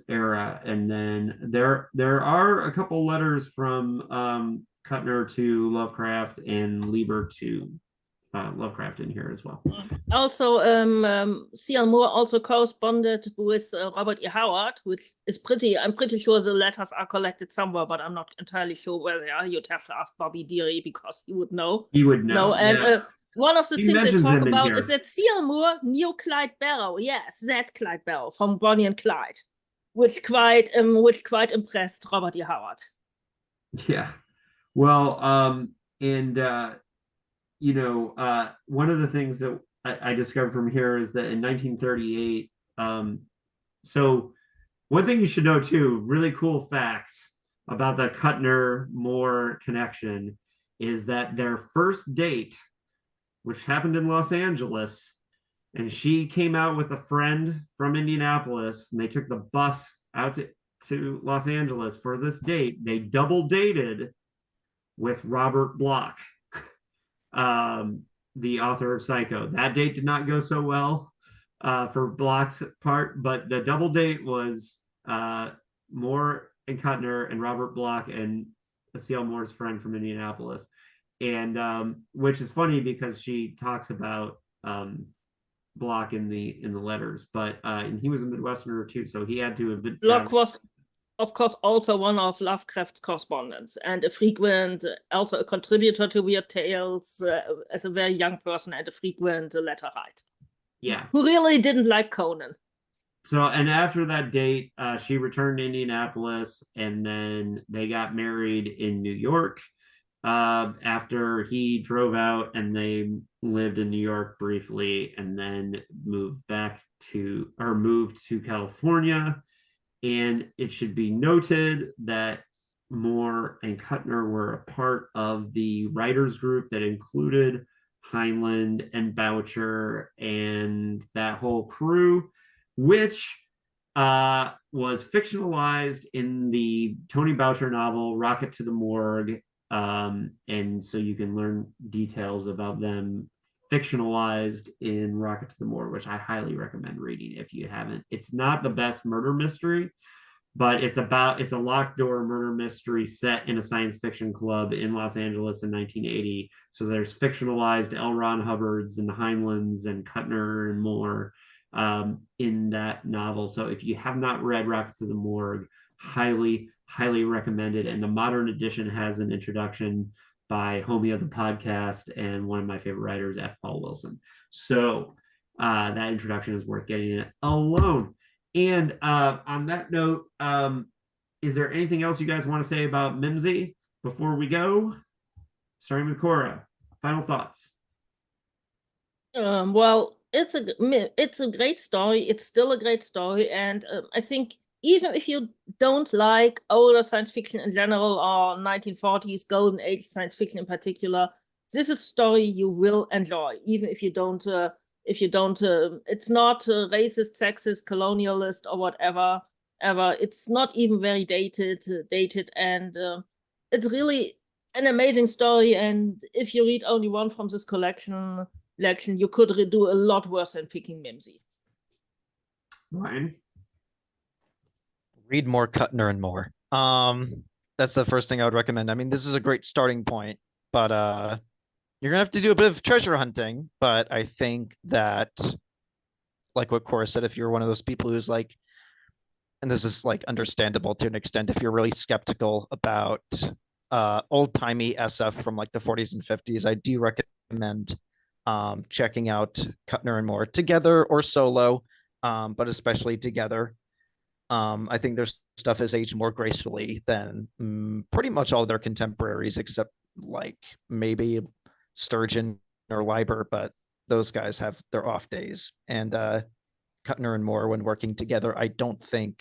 [SPEAKER 1] era, and then there are a couple letters from Kuttner to Lovecraft and Lieber to Lovecraft in here as well.
[SPEAKER 3] Also, C.L. Moore also corresponded with Robert E. Howard, which is I'm pretty sure the letters are collected somewhere, but I'm not entirely sure where they are. You'd have to ask Bobby Deary because he would know.
[SPEAKER 1] He would know.
[SPEAKER 3] And
[SPEAKER 1] yeah.
[SPEAKER 3] One of the things they talk about
[SPEAKER 1] here.
[SPEAKER 3] is that C.L. Moore knew Clyde Barrow. Yes, that Clyde Barrow from Bonnie and Clyde, which quite impressed Robert E. Howard.
[SPEAKER 1] Yeah. Well, one of the things that I discovered from here is that in 1938, so one thing you should know too, really cool facts about the Kuttner-Moore connection, is that their first date, which happened in Los Angeles, and she came out with a friend from Indianapolis, and they took the bus out to Los Angeles for this date. They double dated with Robert Bloch, the author of Psycho. That date did not go so well for Bloch's part, but the double date was Moore and Kuttner and Robert Bloch and C.L. Moore's friend from Indianapolis. And which is funny because she talks about Bloch in the letters, but and he was a Midwesterner too, so he had to have been.
[SPEAKER 3] Bloch was, of course, also one of Lovecraft's correspondents and also a contributor to Weird Tales as a very young person and a frequent letter writer.
[SPEAKER 1] Yeah,
[SPEAKER 3] who really didn't like Conan.
[SPEAKER 1] So, and after that date, she returned to Indianapolis, and then they got married in New York. After he drove out, and they lived in New York briefly, and then moved to California. And it should be noted that Moore and Kuttner were a part of the writers group that included Heinlein and Boucher and that whole crew, which was fictionalized in the Tony Boucher novel Rocket to the Morgue. And so you can learn details about them fictionalized in Rocket to the Morgue, which I highly recommend reading if you haven't. It's not the best murder mystery, but it's a locked door murder mystery set in a science fiction club in Los Angeles in 1980. So there's fictionalized L. Ron Hubbards and Heinleins and Kuttner and Moore in that novel. So if you have not read Rocket to the Morgue, highly recommend it. And the modern edition has an introduction by Homie of the podcast and one of my favorite writers, F. Paul Wilson. So that introduction is worth getting it alone. And on that note, is there anything else you guys want to say about Mimsy before we go? Starting with Cora, final thoughts.
[SPEAKER 3] Well, it's a great story. It's still a great story, and I think even if you don't like older science fiction in general or 1940s golden age science fiction in particular, this is a story you will enjoy, even if you don't. It's not racist, sexist, colonialist, or whatever. It's not even very dated, and it's really an amazing story. And if you read only one from this collection, you could do a lot worse than picking Mimsy.
[SPEAKER 1] Ryan?
[SPEAKER 2] Read more Kuttner and Moore. That's the first thing I would recommend. I mean, this is a great starting point, but you're gonna have to do a bit of treasure hunting. But I think that, like what Cora said, if you're one of those people who's like, and this is like understandable to an extent, if you're really skeptical about old-timey SF from like the 40s and 50s, I do recommend checking out Kuttner and Moore together or solo, but especially together. I think their stuff has aged more gracefully than pretty much all their contemporaries, except like maybe Sturgeon or Leiber, but those guys have their off days. And Kuttner and Moore, when working together, I don't think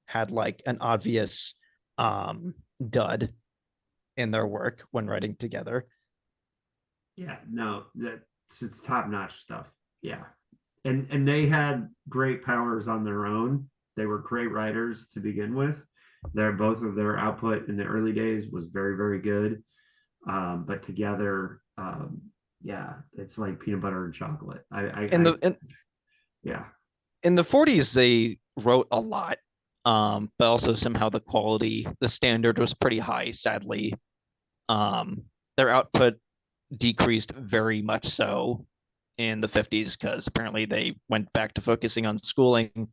[SPEAKER 2] had like an obvious dud in their work when writing together.
[SPEAKER 1] Yeah, no, it's top-notch stuff. Yeah. And they had great powers on their own. They were great writers to begin with. Both of their output in the early days was very, very good. But together, yeah, it's like peanut butter and chocolate. Yeah.
[SPEAKER 2] In the 40s, they wrote a lot, but also somehow the standard was pretty high, sadly. Their output decreased very much so in the 50s because apparently they went back to focusing on schooling.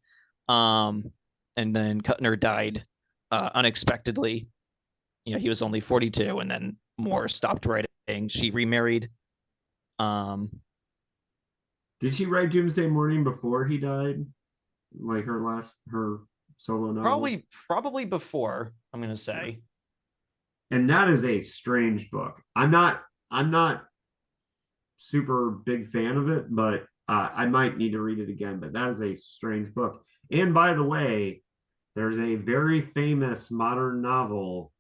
[SPEAKER 2] And then Kuttner died unexpectedly. He was only 42, and then Moore stopped writing. She remarried.
[SPEAKER 1] Did she write Doomsday Morning before he died? Like her solo novel?
[SPEAKER 2] Probably before, I'm gonna say.
[SPEAKER 1] And that is a strange book. I'm not super big fan of it, but I might need to read it again. But that is a strange book. And by the way, there's a very famous modern novel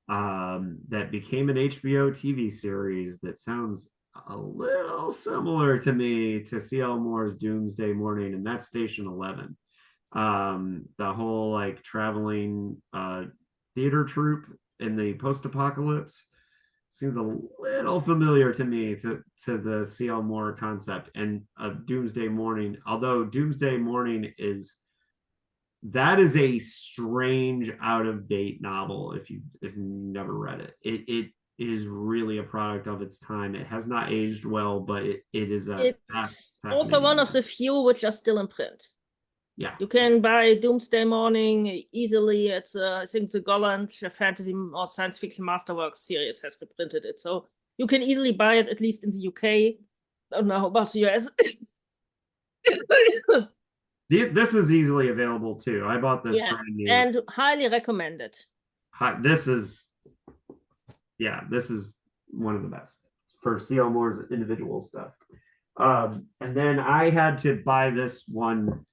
[SPEAKER 1] that became an HBO TV series that sounds a little similar to me to C.L. Moore's Doomsday Morning, and that's Station 11. The whole like traveling theater troupe in the post-apocalypse seems a little familiar to me to the C.L. Moore concept. And Doomsday Morning, although Doomsday Morning is a strange out of date novel if you've never read it. It is really a product of its time. It has not aged well, but it is
[SPEAKER 3] it's also one of the few which are still in print.
[SPEAKER 1] Yeah,
[SPEAKER 3] you can buy Doomsday Morning easily. It's I think the Galactic Fantasy or Science Fiction Masterworks series has reprinted it, so you can easily buy it, at least in the UK. I don't know about the US.
[SPEAKER 1] This is easily available too. I bought this
[SPEAKER 3] brand new and highly recommend it.
[SPEAKER 1] This is one of the best for C.L. Moore's individual stuff. And then I had to buy this one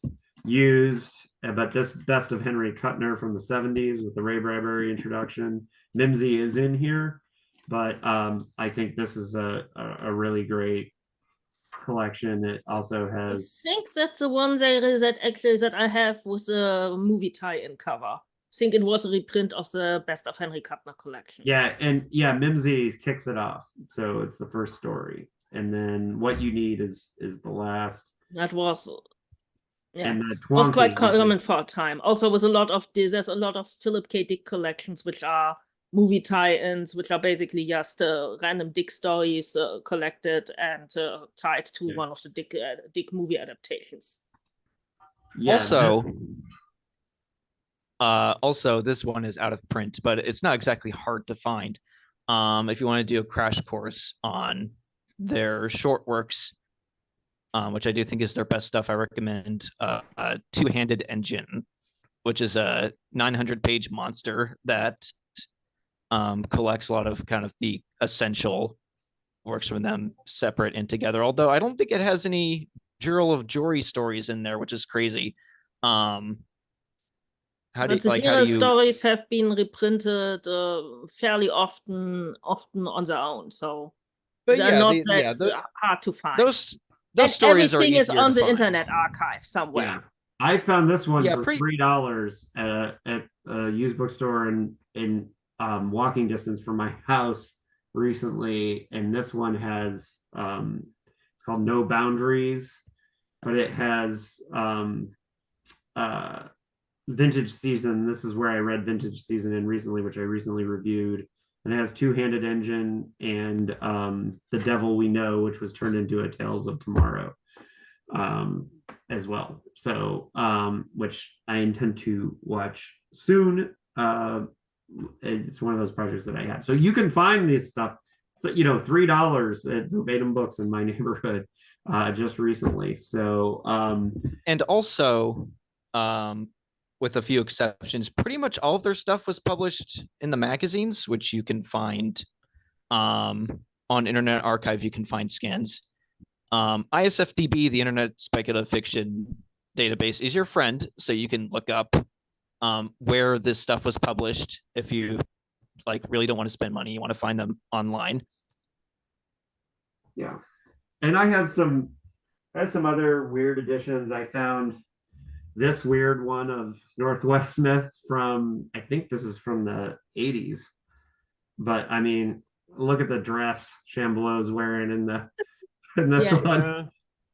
[SPEAKER 1] used, but this Best of Henry Kuttner from the 70s with the Ray Bradbury introduction. Mimsy is in here, but I think this is a really great-collection. It also has,
[SPEAKER 3] I think that's the one that I have with a movie tie-in cover. I think it was a reprint of the Best of Henry Kuttner collection.
[SPEAKER 1] Yeah, and yeah, Mimsy kicks it off. So it's the first story. And then What You Need is the last.
[SPEAKER 3] That was
[SPEAKER 1] and
[SPEAKER 3] was quite common for a time. Also, there's a lot of Philip K. Dick collections which are movie tie-ins, which are basically just random Dick stories collected and tied to one of the Dick movie adaptations.
[SPEAKER 2] Yeah, also, this one is out of print, but it's not exactly hard to find. If you want to do a crash course on their short works, which I do think is their best stuff, I recommend Two-Handed Engine, which is a 900-page monster that collects a lot of kind of the essential works from them separate and together. Although I don't think it has any Juril of Jory stories in there, which is crazy.
[SPEAKER 3] Stories have been reprinted fairly often on their own, so they're not hard to find.
[SPEAKER 2] Those stories
[SPEAKER 3] everything
[SPEAKER 2] are
[SPEAKER 3] is on the Internet Archive somewhere.
[SPEAKER 1] Yeah. I found this one for $3 at a used bookstore in walking distance from my house recently, and this one has it's called No Boundaries, but it has Vintage Season. This is where I read Vintage Season in recently, which I recently reviewed, and it has Two-Handed Engine and The Devil We Know, which was turned into a Tales of Tomorrow as well. So which I intend to watch soon. it's one of those projects that I have. So you can find this stuff, you know, $3 at Verbatim Books in my neighborhood just recently. So
[SPEAKER 2] And also, with a few exceptions, pretty much all of their stuff was published in the magazines, which you can find on Internet Archive. You can find scans. ISFDB, the Internet Speculative Fiction Database, is your friend, so you can look up where this stuff was published if you like really don't want to spend money. You want to find them online.
[SPEAKER 1] Yeah, and I had some other weird editions. I found this weird one of Northwest Smith from, I think this is from the 80s. But I mean, look at the dress Chamblot's wearing in this one.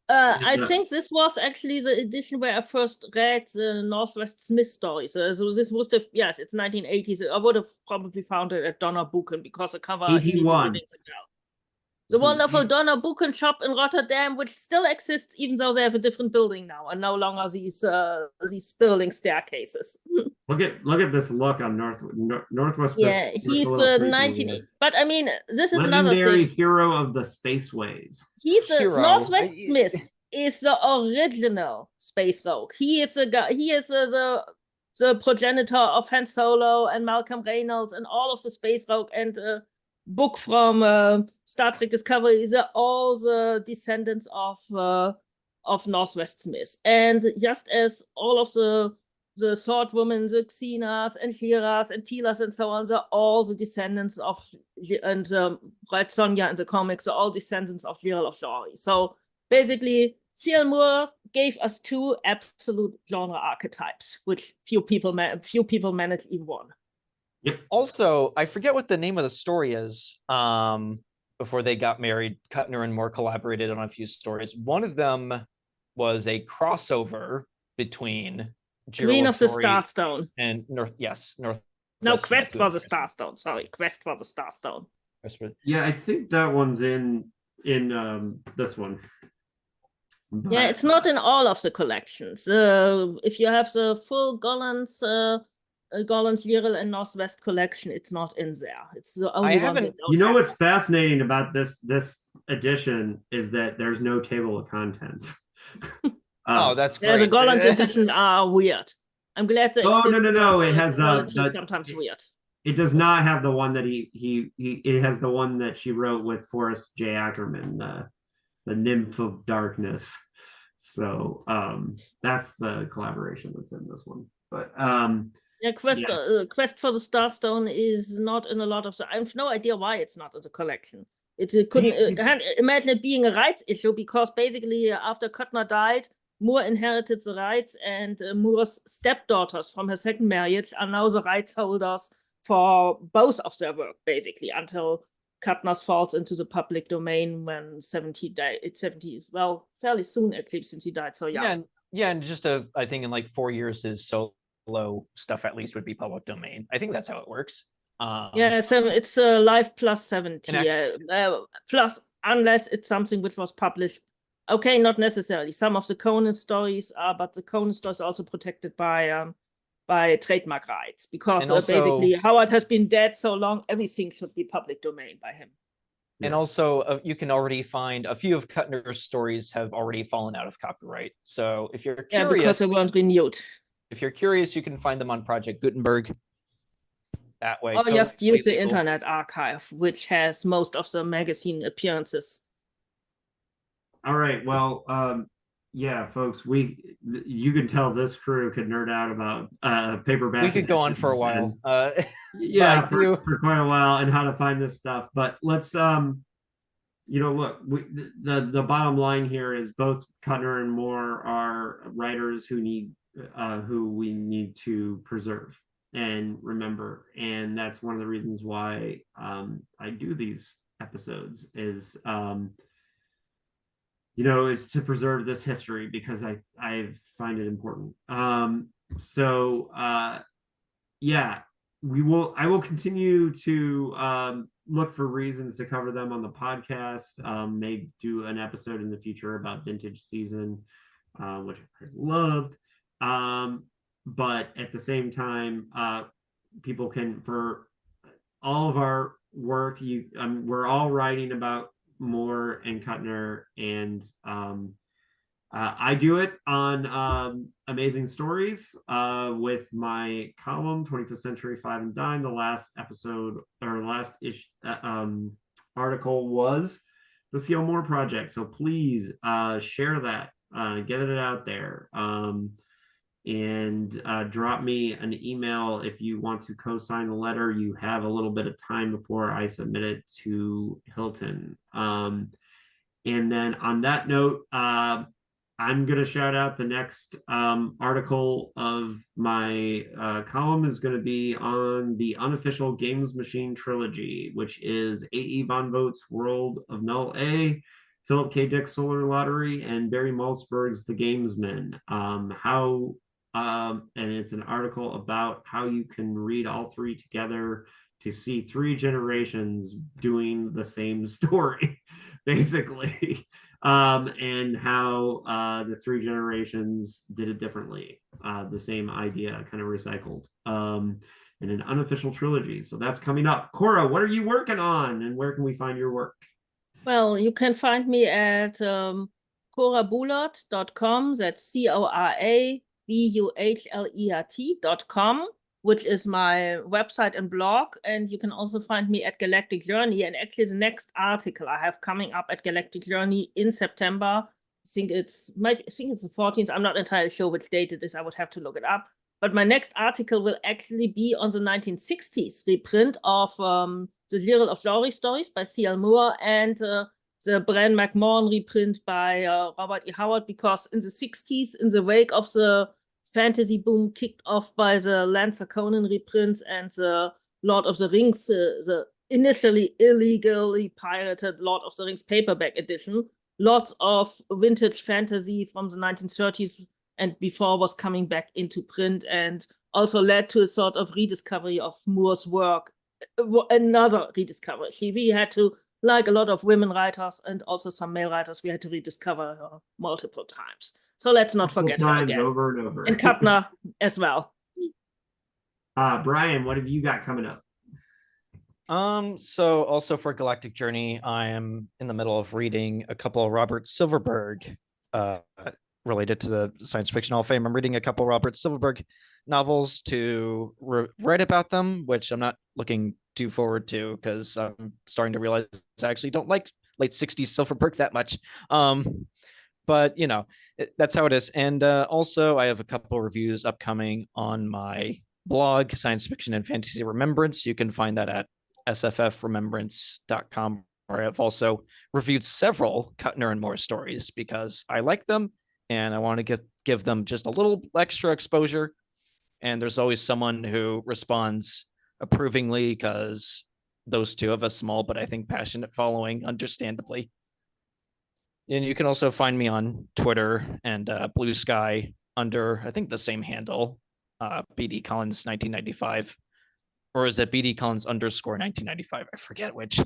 [SPEAKER 3] I think this was actually the edition where I first read the Northwest Smith stories. So this was yes, it's 1980s. I would have probably found it at Donna Buchan because the cover
[SPEAKER 1] 81.
[SPEAKER 3] rings a bell. The wonderful Donna Buchan shop in Rotterdam, which still exists, even though they have a different building now, and no longer these spiraling staircases.
[SPEAKER 1] Look at this look on Northwest.
[SPEAKER 3] Yeah, he's 19. But I mean, this is another
[SPEAKER 1] legendary
[SPEAKER 3] thing.
[SPEAKER 1] Hero of the Spaceways.
[SPEAKER 3] He's a Northwest Smith is the original space rogue. He is the guy. He is the progenitor of Han Solo and Malcolm Reynolds and all of the space rogue, and book from Star Trek Discovery is all the descendants of Northwest Smith. And just as all of the Sword Women, the Xenas and Shiras and Telas and so on, they're all the descendants of, and Red Sonja in the comics are all descendants of Gerald of Jory. So basically, C.L. Moore gave us two absolute genre archetypes, which few people managed even one.
[SPEAKER 2] Yep. Also, I forget what the name of the story is. Before they got married, Kuttner and Moore collaborated on a few stories. One of them was a crossover between
[SPEAKER 3] Queen of the Starstone
[SPEAKER 2] and North.
[SPEAKER 3] No, Quest for the Starstone. Sorry, Quest for the Starstone.
[SPEAKER 1] Yeah, I think that one's in this one.
[SPEAKER 3] But yeah, it's not in all of the collections. If you have the full Gollans, Gerald and Northwest collection, it's not in there. It's the only one that don't.
[SPEAKER 1] You know what's fascinating about this edition is that there's no table of contents.
[SPEAKER 2] Oh, that's great.
[SPEAKER 3] There's a Gollans edition are weird. I'm glad that.
[SPEAKER 1] Oh no! It has
[SPEAKER 3] sometimes weird.
[SPEAKER 1] It does not have the one that it has the one that she wrote with Forrest J. Ackerman, the Nymph of Darkness. So that's the collaboration that's in this one. But
[SPEAKER 3] Quest for the Starstone is not in a lot of the. I have no idea why it's not in the collection. It couldn't imagine it being a rights issue, because basically after Kuttner died, Moore inherited the rights, and Moore's stepdaughters from her second marriage are now the rights holders for both of their work, basically, until Kuttner's falls into the public domain when 70 died. It's 70s, well, fairly soon at least, since he died so young.
[SPEAKER 2] Yeah, and just I think in like 4 years his solo stuff at least would be public domain. I think that's how it works.
[SPEAKER 3] Yeah, so it's life plus 70, plus unless it's something which was published. Okay, not necessarily. Some of the Conan stories are, but the Conan stories are also protected by trademark rights, because also, basically Howard has been dead so long, everything should be public domain by him.
[SPEAKER 2] And also, you can already find a few of Kuttner's stories have already fallen out of copyright. So if you're curious,
[SPEAKER 3] because they weren't renewed.
[SPEAKER 2] If you're curious, you can find them on Project Gutenberg. That way.
[SPEAKER 3] Or just use the Internet Archive, which has most of the magazine appearances.
[SPEAKER 1] All right. Well, yeah, folks, you can tell this crew could nerd out about paperback.
[SPEAKER 2] We could go on for a while.
[SPEAKER 1] Yeah, for quite a while, and how to find this stuff. But let's look, the bottom line here is both Kuttner and Moore are writers who we need to preserve and remember, and that's one of the reasons why I do these episodes is is to preserve this history, because I find it important. Yeah, I will continue to look for reasons to cover them on the podcast. May do an episode in the future about vintage season, which I loved. But at the same time, people can, for all of our work, we're all writing about Moore and Kuttner, and I do it on Amazing Stories with my column 25th Century Five and Dime. The last episode or last article was the C.L. Moore Project. So please share that, get it out there, and drop me an email if you want to co-sign the letter. You have a little bit of time before I submit it to Hilton. And then on that note, I'm going to shout out the next article of my column is going to be on the unofficial Games Machine trilogy, which is A.E. von Vogt's World of Null A, Philip K. Dick's Solar Lottery, and Barry Malzberg's The Gamesman. And it's an article about how you can read all three together to see three generations doing the same story, basically. And how the three generations did it differently. The same idea, kind of recycled, in an unofficial trilogy. So that's coming up. Cora, what are you working on, and where can we find your work?
[SPEAKER 3] Well, you can find me at corabuhlert.com. That's CoraBuhlert.com, which is my website and blog. And you can also find me at Galactic Journey. And actually, the next article I have coming up at Galactic Journey in September, I think it's the 14th. I'm not entirely sure which date it is. I would have to look it up. But my next article will actually be on the 1960s reprint of The Literal of Glory Stories by C.L. Moore and the Bran McMahon reprint by Robert E. Howard, because in the 60s, in the wake of the fantasy boom kicked off by the Lancer Conan reprints and the Lord of the Rings, the initially illegally pirated Lord of the Rings paperback edition, lots of vintage fantasy from the 1930s and before was coming back into print, and also led to a sort of rediscovery of Moore's work, another rediscovery. We had to, like a lot of women writers and also some male writers, we had to rediscover her multiple times. So let's not forget her again.
[SPEAKER 1] Over and over.
[SPEAKER 3] And Kuttner as well.
[SPEAKER 1] Brian, what have you got coming up?
[SPEAKER 2] So also for Galactic Journey, I am in the middle of reading a couple of Robert Silverberg related to the Science Fiction Hall of Fame. I'm reading a couple of Robert Silverberg novels to write about them, which I'm not looking too forward to because I'm starting to realize I actually don't like late 60s Silverberg that much. But you know, that's how it is. And also I have a couple of reviews upcoming on my blog, Science Fiction and Fantasy Remembrance. You can find that at sffremembrance.com, where I've also reviewed several Kuttner and Moore stories because I like them and I want to give them just a little extra exposure. And there's always someone who responds approvingly because those two have a small but I think passionate following, understandably. And you can also find me on Twitter and Blue Sky under, I think, the same handle, BD Collins 1995, or is it BD Collins _1995? I forget which.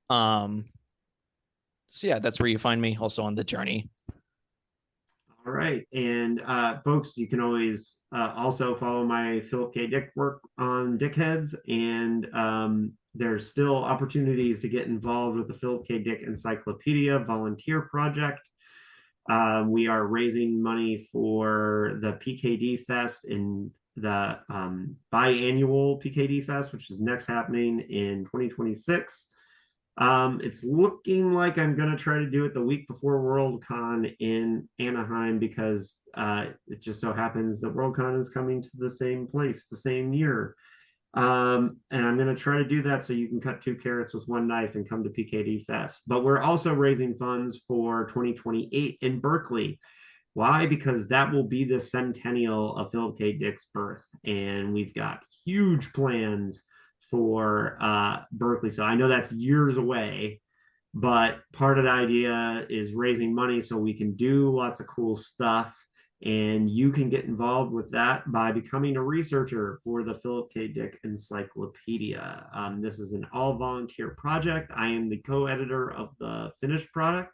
[SPEAKER 2] So yeah, that's where you find me. Also on the journey.
[SPEAKER 1] All right, and folks, you can always also follow my Philip K. Dick work on Dickheads, and there's still opportunities to get involved with the Philip K. Dick Encyclopedia volunteer project. We are raising money for the PKD Fest in the biannual PKD Fest, which is next happening in 2026. It's looking like I'm going to try to do it the week before Worldcon in Anaheim because it just so happens that Worldcon is coming to the same place the same year. And I'm going to try to do that so you can cut two carrots with one knife and come to PKD Fest. But we're also raising funds for 2028 in Berkeley. Why? Because that will be the centennial of Philip K. Dick's birth. And we've got huge plans for Berkeley. So I know that's years away, but part of the idea is raising money so we can do lots of cool stuff. And you can get involved with that by becoming a researcher for the Philip K. Dick Encyclopedia. This is an all-volunteer project. I am the co-editor of the finished product,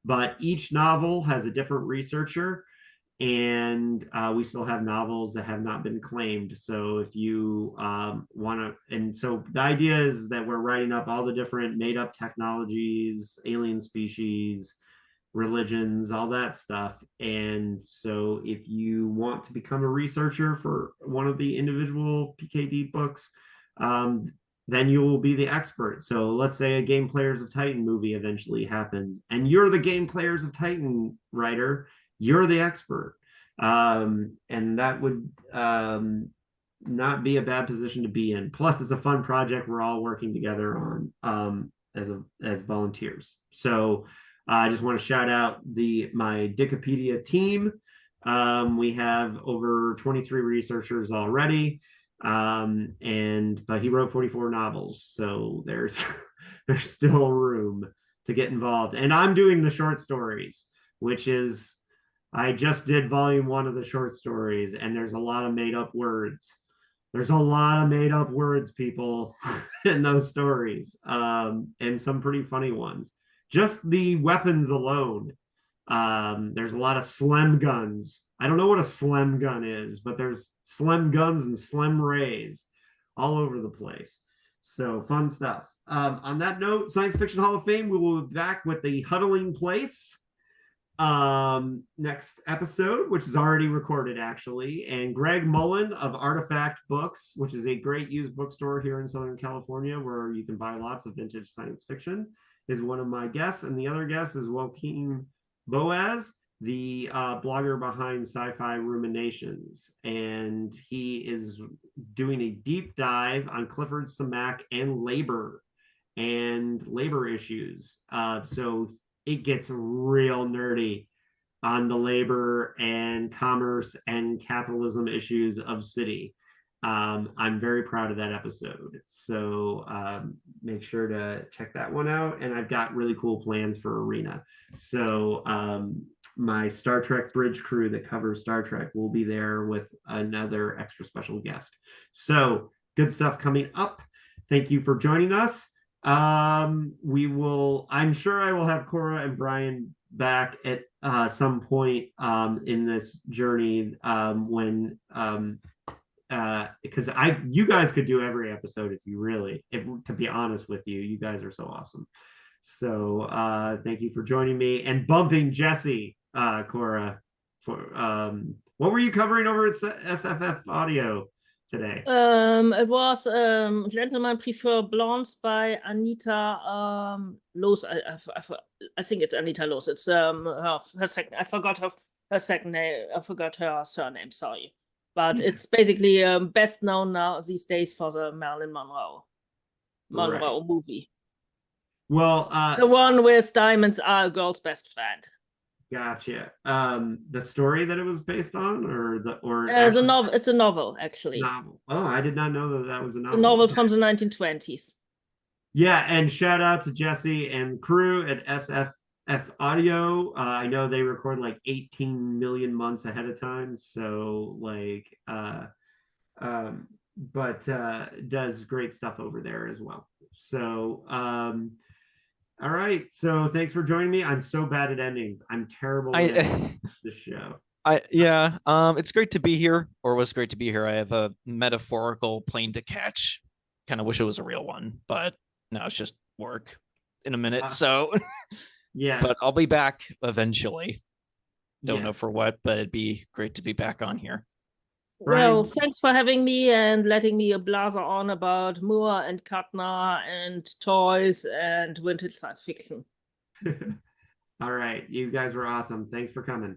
[SPEAKER 1] but each novel has a different researcher. and we still have novels that have not been claimed. So if you want to, and so the idea is that we're writing up all the different made up technologies, alien species, religions, all that stuff. And so if you want to become a researcher for one of the individual PKD books, then you will be the expert. So let's say a Game Players of Titan movie eventually happens, and you're the Game Players of Titan writer, you're the expert. And that would not be a bad position to be in. Plus, it's a fun project we're all working together on as volunteers. So I just want to shout out my Wikipedia team. We have over 23 researchers already. But he wrote 44 novels, so there's still room to get involved. And I'm doing the short stories, which is I just did volume 1 of the short stories, and there's a lot of made up words. There's a lot of made up words, people, in those stories, and some pretty funny ones. Just the weapons alone. There's a lot of slim guns. I don't know what a slim gun is, but there's slim guns and slim rays all over the place. So fun stuff. On that note, Science Fiction Hall of Fame, we will be back with the Huddling Place next episode, which is already recorded actually. And Greg Mullen of Artifact Books, which is a great used bookstore here in Southern California where you can buy lots of vintage science fiction, is one of my guests. And the other guest is Joaquin Boaz, the blogger behind Sci-Fi Ruminations, and he is doing a deep dive on Clifford Samac and labor issues. So it gets real nerdy on the labor and commerce and capitalism issues of city. I'm very proud of that episode. So make sure to check that one out. And I've got really cool plans for Arena. So my Star Trek Bridge crew that covers Star Trek will be there with another extra special guest. So good stuff coming up. Thank you for joining us. I'm sure I will have Cora and Brian back at some point in this journey when because you guys could do every episode to be honest with you, you guys are so awesome. So thank you for joining me and bumping Jesse, Cora. For what were you covering over at SFF Audio today?
[SPEAKER 3] It was Gentlemen Prefer Blondes by Anita Loos. I think it's Anita Loos. It's her second. I forgot her second name. I forgot her surname. Sorry. But it's basically best known now these days for the Marilyn Monroe movie. Well, the one with diamonds are a girl's best friend.
[SPEAKER 1] Gotcha. The story that it was based on,
[SPEAKER 3] it's a novel. It's a novel, actually.
[SPEAKER 1] Novel. Oh, I did not know that was a novel.
[SPEAKER 3] It's a novel from the 1920s.
[SPEAKER 1] Yeah, and shout out to Jesse and crew at SFF Audio. I know they record like 18 million months ahead of time, so does great stuff over there as well. So all right, so thanks for joining me. I'm so bad at endings. I'm terrible at the show.
[SPEAKER 2] It's great to be here, or was great to be here. I have a metaphorical plane to catch. Kind of wish it was a real one, but no, it's just work in a minute. So yeah, but I'll be back eventually. Don't know for what, but it'd be great to be back on here.
[SPEAKER 3] Well, thanks for having me and letting me blazer on about Moore and Kuttner and toys and vintage science fiction.
[SPEAKER 1] All right, you guys were awesome. Thanks for coming.